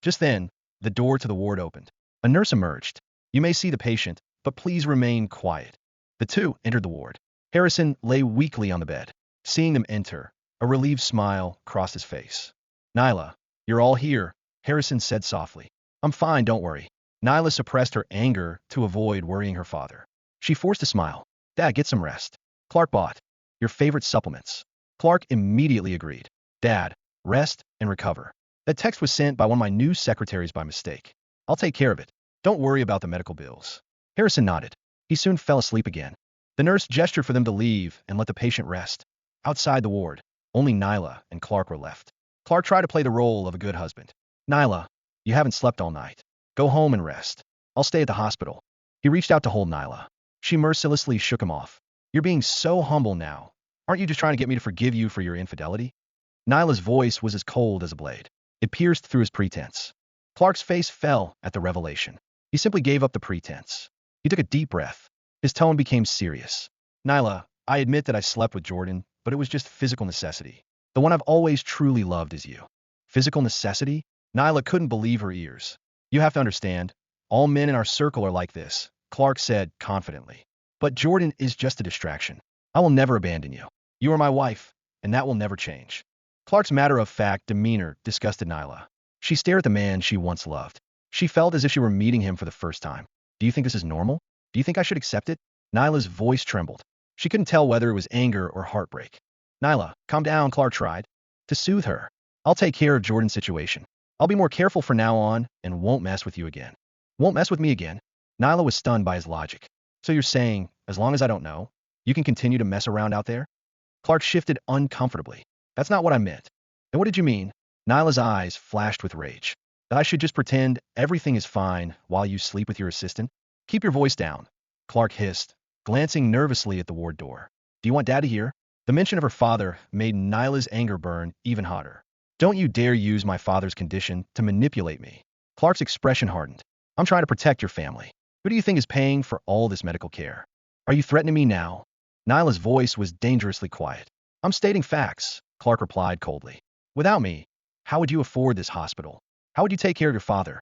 Just then, the door to the ward opened. A nurse emerged. You may see the patient, but please remain quiet. The two entered the ward. Harrison lay weakly on the bed. Seeing them enter, a relieved smile crossed his face. Nyla, you're all here, Harrison said softly. I'm fine, don't worry. Nyla suppressed her anger to avoid worrying her father. She forced a smile. Dad, get some rest. Clark bought your favorite supplements. Clark immediately agreed. Dad, rest and recover. That text was sent by one of my new secretaries by mistake. I'll take care of it. Don't worry about the medical bills. Harrison nodded. He soon fell asleep again. The nurse gestured for them to leave and let the patient rest. Outside the ward, only Nyla and Clark were left. Clark tried to play the role of a good husband. Nyla, you haven't slept all night. Go home and rest. I'll stay at the hospital. He reached out to hold Nyla. She mercilessly shook him off. You're being so humble now. Aren't you just trying to get me to forgive you for your infidelity? Nyla's voice was as cold as a blade. It pierced through his pretense. Clark's face fell at the revelation. He simply gave up the pretense. He took a deep breath. His tone became serious. Nyla, I admit that I slept with Jordan, but it was just physical necessity. The one I've always truly loved is you. Physical necessity? Nyla couldn't believe her ears. You have to understand, all men in our circle are like this, Clark said confidently. But Jordan is just a distraction. I will never abandon you. You are my wife, and that will never change. Clark's matter-of-fact demeanor disgusted Nyla. She stared at the man she once loved. She felt as if she were meeting him for the first time. Do you think this is normal? Do you think I should accept it? Nyla's voice trembled. She couldn't tell whether it was anger or heartbreak. Nyla, calm down, Clark tried to soothe her. I'll take care of Jordan's situation. I'll be more careful from now on and won't mess with you again. Won't mess with me again? Nyla was stunned by his logic. So you're saying, as long as I don't know, you can continue to mess around out there? Clark shifted uncomfortably. That's not what I meant. And what did you mean? Nyla's eyes flashed with rage. That I should just pretend everything is fine while you sleep with your assistant? Keep your voice down, Clark hissed, glancing nervously at the ward door. Do you want Dad to hear? The mention of her father made Nyla's anger burn even hotter. Don't you dare use my father's condition to manipulate me. Clark's expression hardened. I'm trying to protect your family. Who do you think is paying for all this medical care? Are you threatening me now? Nyla's voice was dangerously quiet. I'm stating facts, Clark replied coldly. Without me, how would you afford this hospital? How would you take care of your father?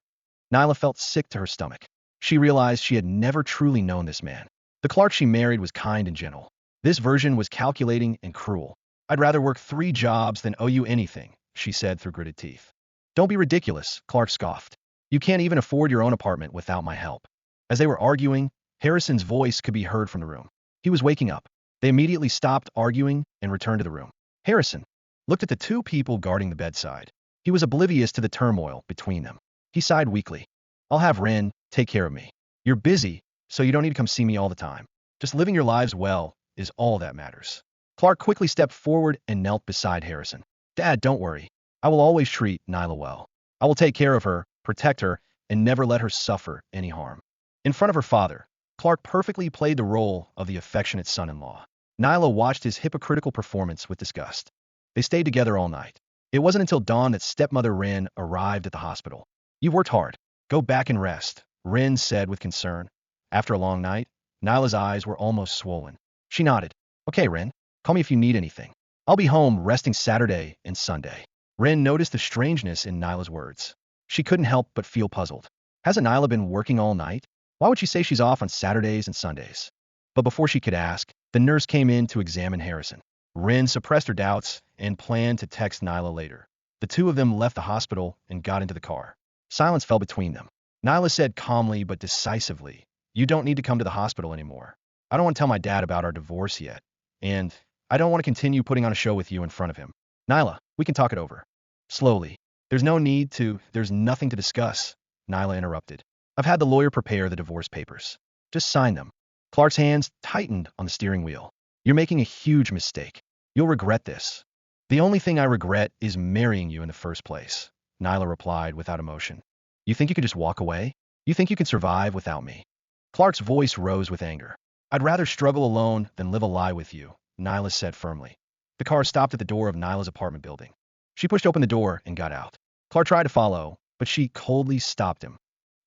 Nyla felt sick to her stomach. She realized she had never truly known this man. The Clark she married was kind and gentle. This version was calculating and cruel. I'd rather work 3 jobs than owe you anything, she said through gritted teeth. Don't be ridiculous, Clark scoffed. You can't even afford your own apartment without my help. As they were arguing, Harrison's voice could be heard from the room. He was waking up. They immediately stopped arguing and returned to the room. Harrison looked at the 2 people guarding the bedside. He was oblivious to the turmoil between them. He sighed weakly. I'll have Ren take care of me. You're busy, so you don't need to come see me all the time. Just living your lives well is all that matters. Clark quickly stepped forward and knelt beside Harrison. Dad, don't worry. I will always treat Nyla well. I will take care of her, protect her, and never let her suffer any harm. In front of her father, Clark perfectly played the role of the affectionate son-in-law. Nyla watched his hypocritical performance with disgust. They stayed together all night. It wasn't until dawn that stepmother Ren arrived at the hospital. You worked hard. Go back and rest, Ren said with concern. After a long night, Nyla's eyes were almost swollen. She nodded. Okay, Rin. Call me if you need anything. I'll be home resting Saturday and Sunday. Rin noticed the strangeness in Nyla's words. She couldn't help but feel puzzled. Hasn't Nyla been working all night? Why would she say she's off on Saturdays and Sundays? But before she could ask, the nurse came in to examine Harrison. Rin suppressed her doubts and planned to text Nyla later. The two of them left the hospital and got into the car. Silence fell between them. Nyla said calmly but decisively, "You don't need to come to the hospital anymore. I don't want to tell my dad about our divorce yet. And I don't want to continue putting on a show with you in front of him. Nyla, we can talk it over." Slowly. There's nothing to discuss, Nyla interrupted. I've had the lawyer prepare the divorce papers. Just sign them. Clark's hands tightened on the steering wheel. You're making a huge mistake. You'll regret this. The only thing I regret is marrying you in the first place, Nyla replied without emotion. You think you could just walk away? You think you can survive without me? Clark's voice rose with anger. I'd rather struggle alone than live a lie with you, Nyla said firmly. The car stopped at the door of Nyla's apartment building. She pushed open the door and got out. Clark tried to follow, but she coldly stopped him.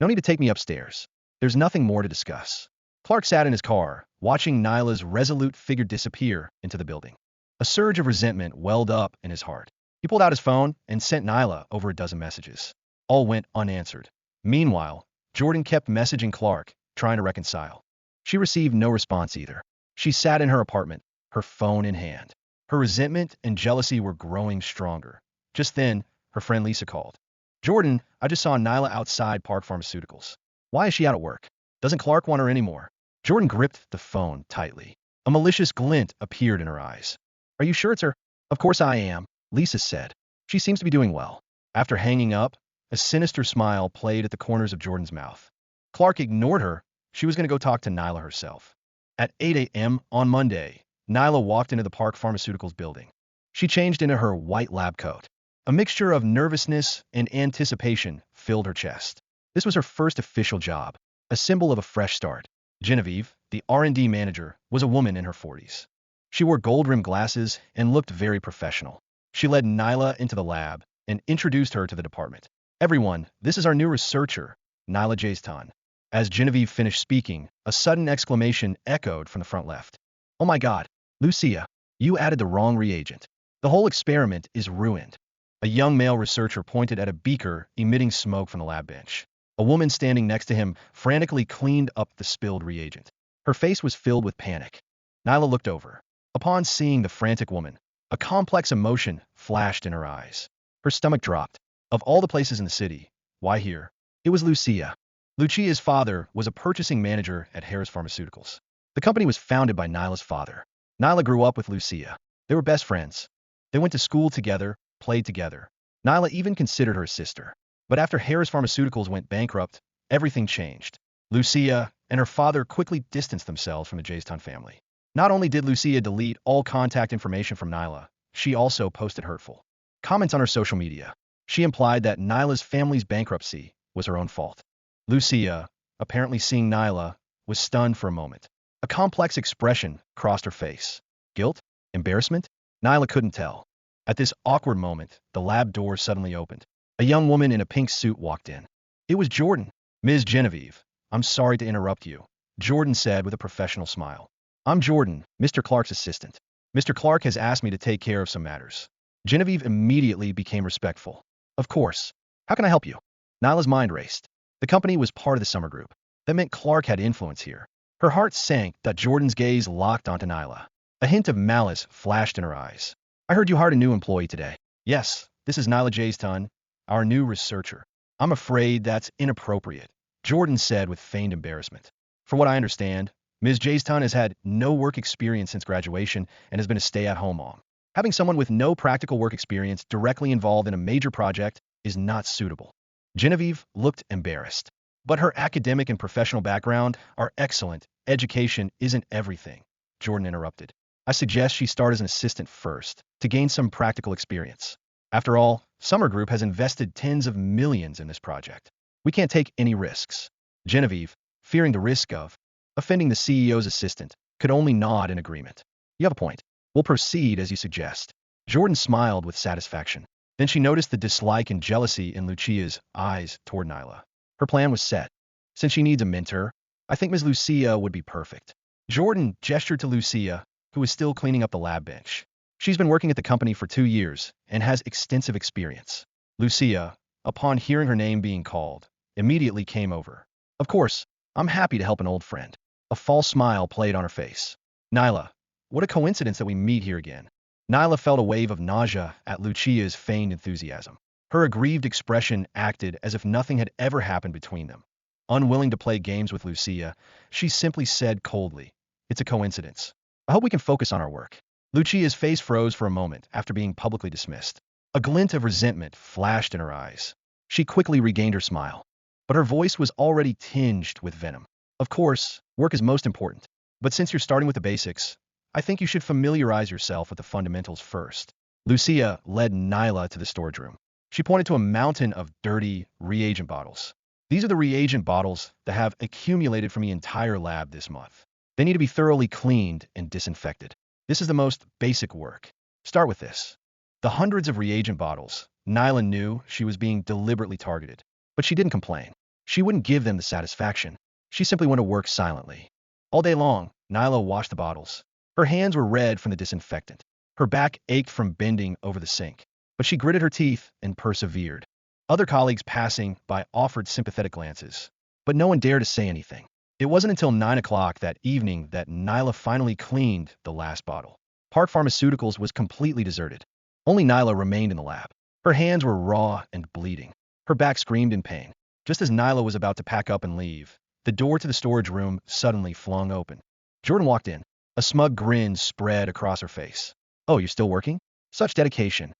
No need to take me upstairs. There's nothing more to discuss. Clark sat in his car, watching Nyla's resolute figure disappear into the building. A surge of resentment welled up in his heart. He pulled out his phone and sent Nyla over a dozen messages. All went unanswered. Meanwhile, Jordan kept messaging Clark, trying to reconcile. She received no response either. She sat in her apartment, her phone in hand. Her resentment and jealousy were growing stronger. Just then, her friend Lisa called. Jordan, I just saw Nyla outside Park Pharmaceuticals. Why is she out of work? Doesn't Clark want her anymore? Jordan gripped the phone tightly. A malicious glint appeared in her eyes. Are you sure it's her? Of course I am, Lisa said. She seems to be doing well. After hanging up, a sinister smile played at the corners of Jordan's mouth. Clark ignored her. She was going to go talk to Nyla herself. At 8 a.m. on Monday, Nyla walked into the Park Pharmaceuticals building. She changed into her white lab coat. A mixture of nervousness and anticipation filled her chest. This was her first official job, a symbol of a fresh start. Genevieve, the R&D manager, was a woman in her 40s. She wore gold-rimmed glasses and looked very professional. She led Nyla into the lab and introduced her to the department. Everyone, this is our new researcher, Nyla Jayston. As Genevieve finished speaking, a sudden exclamation echoed from the front left. Oh my God, Lucia, you added the wrong reagent. The whole experiment is ruined. A young male researcher pointed at a beaker emitting smoke from the lab bench. A woman standing next to him frantically cleaned up the spilled reagent. Her face was filled with panic. Nyla looked over. Upon seeing the frantic woman, a complex emotion flashed in her eyes. Her stomach dropped. Of all the places in the city, why here? It was Lucia. Lucia's father was a purchasing manager at Harris Pharmaceuticals. The company was founded by Nyla's father. Nyla grew up with Lucia. They were best friends. They went to school together, played together. Nyla even considered her a sister. But after Harris Pharmaceuticals went bankrupt, everything changed. Lucia and her father quickly distanced themselves from the Jayston family. Not only did Lucia delete all contact information from Nyla, she also posted hurtful comments on her social media. She implied that Nyla's family's bankruptcy was her own fault. Lucia, apparently seeing Nyla, was stunned for a moment. A complex expression crossed her face. Guilt? Embarrassment? Nyla couldn't tell. At this awkward moment, the lab door suddenly opened. A young woman in a pink suit walked in. It was Jordan. Ms. Genevieve, I'm sorry to interrupt you, Jordan said with a professional smile. I'm Jordan, Mr. Clark's assistant. Mr. Clark has asked me to take care of some matters. Genevieve immediately became respectful. Of course. How can I help you? Nyla's mind raced. The company was part of the summer group. That meant Clark had influence here. Her heart sank that Jordan's gaze locked onto Nyla. A hint of malice flashed in her eyes. I heard you hired a new employee today. Yes, this is Nyla Jayston, our new researcher. I'm afraid that's inappropriate, Jordan said with feigned embarrassment. From what I understand, Ms. Jayston has had no work experience since graduation and has been a stay-at-home mom. Having someone with no practical work experience directly involved in a major project is not suitable. Genevieve looked embarrassed. But her academic and professional background are excellent. Education isn't everything, Jordan interrupted. I suggest she start as an assistant first, to gain some practical experience. After all, Summer Group has invested tens of millions in this project. We can't take any risks. Genevieve, fearing the risk of offending the CEO's assistant, could only nod in agreement. You have a point. We'll proceed as you suggest. Jordan smiled with satisfaction. Then she noticed the dislike and jealousy in Lucia's eyes toward Nyla. Her plan was set. Since she needs a mentor, I think Ms. Lucia would be perfect. Jordan gestured to Lucia, who was still cleaning up the lab bench. She's been working at the company for 2 years and has extensive experience. Lucia, upon hearing her name being called, immediately came over. Of course, I'm happy to help an old friend. A false smile played on her face. Nyla, what a coincidence that we meet here again. Nyla felt a wave of nausea at Lucia's feigned enthusiasm. Her aggrieved expression acted as if nothing had ever happened between them. Unwilling to play games with Lucia, she simply said coldly, "It's a coincidence. I hope we can focus on our work." Lucia's face froze for a moment after being publicly dismissed. A glint of resentment flashed in her eyes. She quickly regained her smile, but her voice was already tinged with venom. Of course, work is most important, but since you're starting with the basics, I think you should familiarize yourself with the fundamentals first. Lucia led Nyla to the storage room. She pointed to a mountain of dirty reagent bottles. These are the reagent bottles that have accumulated from the entire lab this month. They need to be thoroughly cleaned and disinfected. This is the most basic work. Start with this. The hundreds of reagent bottles. Nyla knew she was being deliberately targeted, but she didn't complain. She wouldn't give them the satisfaction. She simply went to work silently. All day long, Nyla washed the bottles. Her hands were red from the disinfectant. Her back ached from bending over the sink, but she gritted her teeth and persevered. Other colleagues passing by offered sympathetic glances, but no one dared to say anything. It wasn't until 9 o'clock that evening that Nyla finally cleaned the last bottle. Park Pharmaceuticals was completely deserted. Only Nyla remained in the lab. Her hands were raw and bleeding. Her back screamed in pain. Just as Nyla was about to pack up and leave, the door to the storage room suddenly flung open. Jordan walked in. A smug grin spread across her face. "Oh, you're still working? Such dedication,"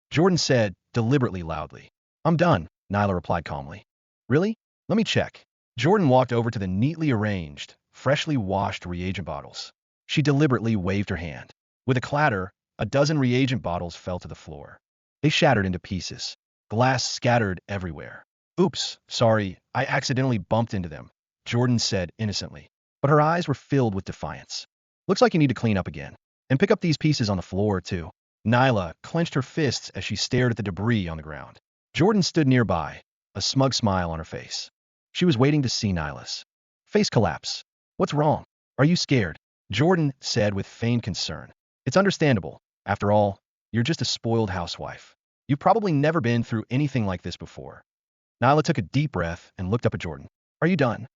Jordan said, deliberately loudly. "I'm done," Nyla replied calmly. "Really? Let me check." Jordan walked over to the neatly arranged, freshly washed reagent bottles. She deliberately waved her hand. With a clatter, a dozen reagent bottles fell to the floor. They shattered into pieces. Glass scattered everywhere. "Oops, sorry, I accidentally bumped into them," Jordan said innocently. But her eyes were filled with defiance. "Looks like you need to clean up again. And pick up these pieces on the floor, too." Nyla clenched her fists as she stared at the debris on the ground. Jordan stood nearby, a smug smile on her face. She was waiting to see Nyla's face collapse. "What's wrong? Are you scared?" Jordan said with feigned concern. "It's understandable. After all, you're just a spoiled housewife. You've probably never been through anything like this before." Nyla took a deep breath and looked up at Jordan. "Are you done?"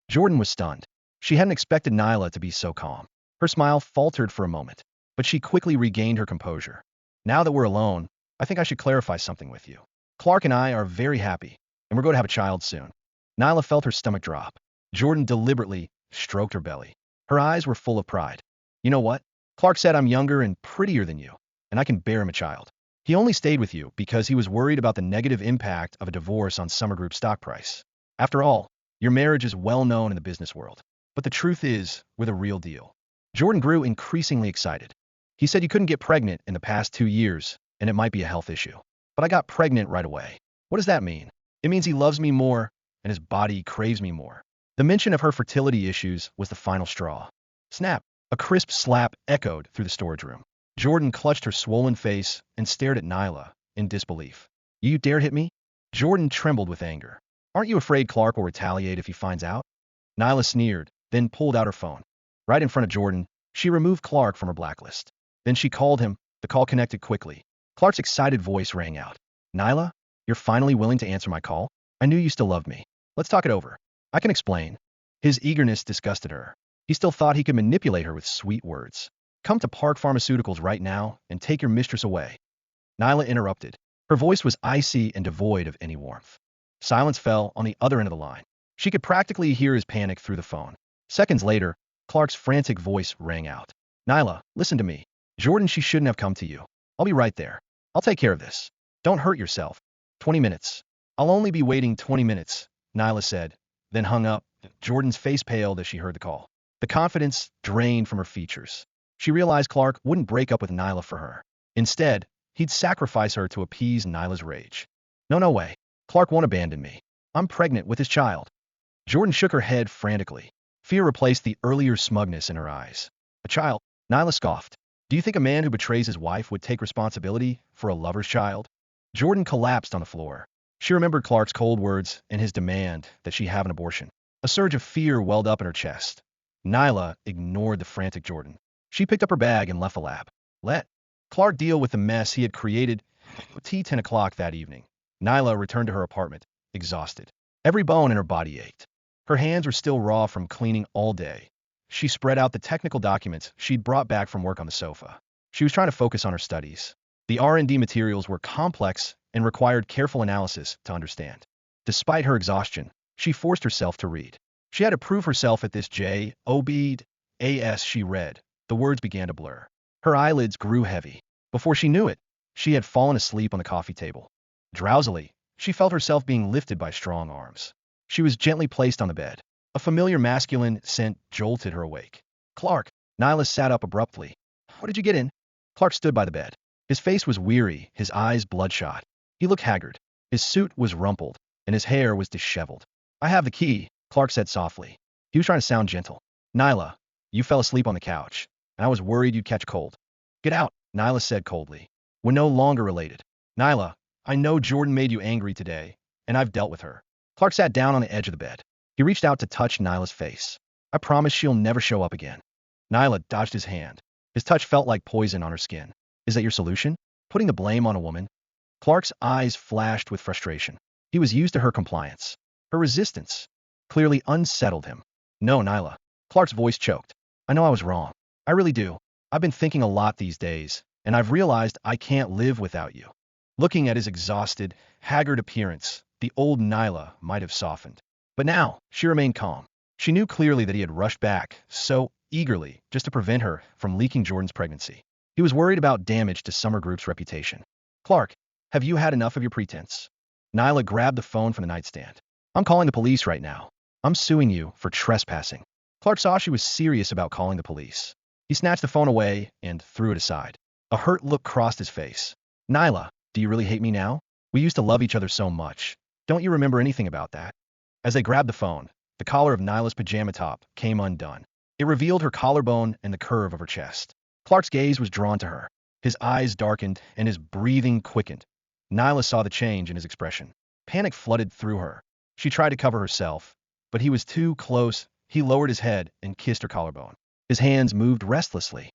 Jordan was stunned. She hadn't expected Nyla to be so calm. Her smile faltered for a moment, but she quickly regained her composure. "Now that we're alone, I think I should clarify something with you. Clark and I are very happy, and we're going to have a child soon." Nyla felt her stomach drop. Jordan deliberately stroked her belly. Her eyes were full of pride. "You know what? Clark said I'm younger and prettier than you, and I can bear him a child. He only stayed with you because he was worried about the negative impact of a divorce on Summer Group's stock price. After all, your marriage is well known in the business world. But the truth is, we're the real deal." Jordan grew increasingly excited. "He said you couldn't get pregnant in the past 2 years, and it might be a health issue. But I got pregnant right away. What does that mean? It means he loves me more, and his body craves me more." The mention of her fertility issues was the final straw. Snap! A crisp slap echoed through the storage room. Jordan clutched her swollen face and stared at Nyla in disbelief. "You dare hit me?" Jordan trembled with anger. "Aren't you afraid Clark will retaliate if he finds out?" Nyla sneered, then pulled out her phone. Right in front of Jordan, she removed Clark from her blacklist. Then she called him. The call connected quickly. Clark's excited voice rang out. "Nyla, you're finally willing to answer my call? I knew you still loved me. Let's talk it over. I can explain." His eagerness disgusted her. He still thought he could manipulate her with sweet words. "Come to Park Pharmaceuticals right now and take your mistress away." Nyla interrupted. Her voice was icy and devoid of any warmth. Silence fell on the other end of the line. She could practically hear his panic through the phone. Seconds later, Clark's frantic voice rang out. "Nyla, listen to me. Jordan, she shouldn't have come to you. I'll be right there. I'll take care of this. Don't hurt yourself. 20 minutes. I'll only be waiting 20 minutes, Nyla said, then hung up. Jordan's face paled as she heard the call. The confidence drained from her features. She realized Clark wouldn't break up with Nyla for her. Instead, he'd sacrifice her to appease Nyla's rage. No way. Clark won't abandon me. I'm pregnant with his child." Jordan shook her head frantically. Fear replaced the earlier smugness in her eyes. "A child?" Nyla scoffed. "Do you think a man who betrays his wife would take responsibility for a lover's child?" Jordan collapsed on the floor. She remembered Clark's cold words and his demand that she have an abortion. A surge of fear welled up in her chest. Nyla ignored the frantic Jordan. She picked up her bag and left the lab. Let Clark deal with the mess he had created. T 10 o'clock that evening. Nyla returned to her apartment, exhausted. Every bone in her body ached. Her hands were still raw from cleaning all day. She spread out the technical documents she'd brought back from work on the sofa. She was trying to focus on her studies. The R&D materials were complex and required careful analysis to understand. Despite her exhaustion, she forced herself to read. She had to prove herself at this job. She read. The words began to blur. Her eyelids grew heavy. Before she knew it, she had fallen asleep on the coffee table. Drowsily, she felt herself being lifted by strong arms. She was gently placed on the bed. A familiar masculine scent jolted her awake. Clark. Nyla sat up abruptly. What did you get in? Clark stood by the bed. His face was weary, his eyes bloodshot. He looked haggard. His suit was rumpled, and his hair was disheveled. I have the key, Clark said softly. He was trying to sound gentle. Nyla, you fell asleep on the couch, and I was worried you'd catch cold. Get out, Nyla said coldly. We're no longer related. Nyla, I know Jordan made you angry today, and I've dealt with her. Clark sat down on the edge of the bed. He reached out to touch Nyla's face. I promise she'll never show up again. Nyla dodged his hand. His touch felt like poison on her skin. Is that your solution? Putting the blame on a woman? Clark's eyes flashed with frustration. He was used to her compliance. Her resistance clearly unsettled him. No, Nyla. Clark's voice choked. I know I was wrong. I really do. I've been thinking a lot these days, and I've realized I can't live without you. Looking at his exhausted, haggard appearance, the old Nyla might have softened. But now, she remained calm. She knew clearly that he had rushed back so eagerly just to prevent her from leaking Jordan's pregnancy. He was worried about damage to Summer Group's reputation. Clark, have you had enough of your pretense? Nyla grabbed the phone from the nightstand. I'm calling the police right now. I'm suing you for trespassing. Clark saw she was serious about calling the police. He snatched the phone away and threw it aside. A hurt look crossed his face. Nyla, do you really hate me now? We used to love each other so much. Don't you remember anything about that? As they grabbed the phone, the collar of Nyla's pajama top came undone. It revealed her collarbone and the curve of her chest. Clark's gaze was drawn to her. His eyes darkened and his breathing quickened. Nyla saw the change in his expression. Panic flooded through her. She tried to cover herself, but he was too close. He lowered his head and kissed her collarbone. His hands moved restlessly.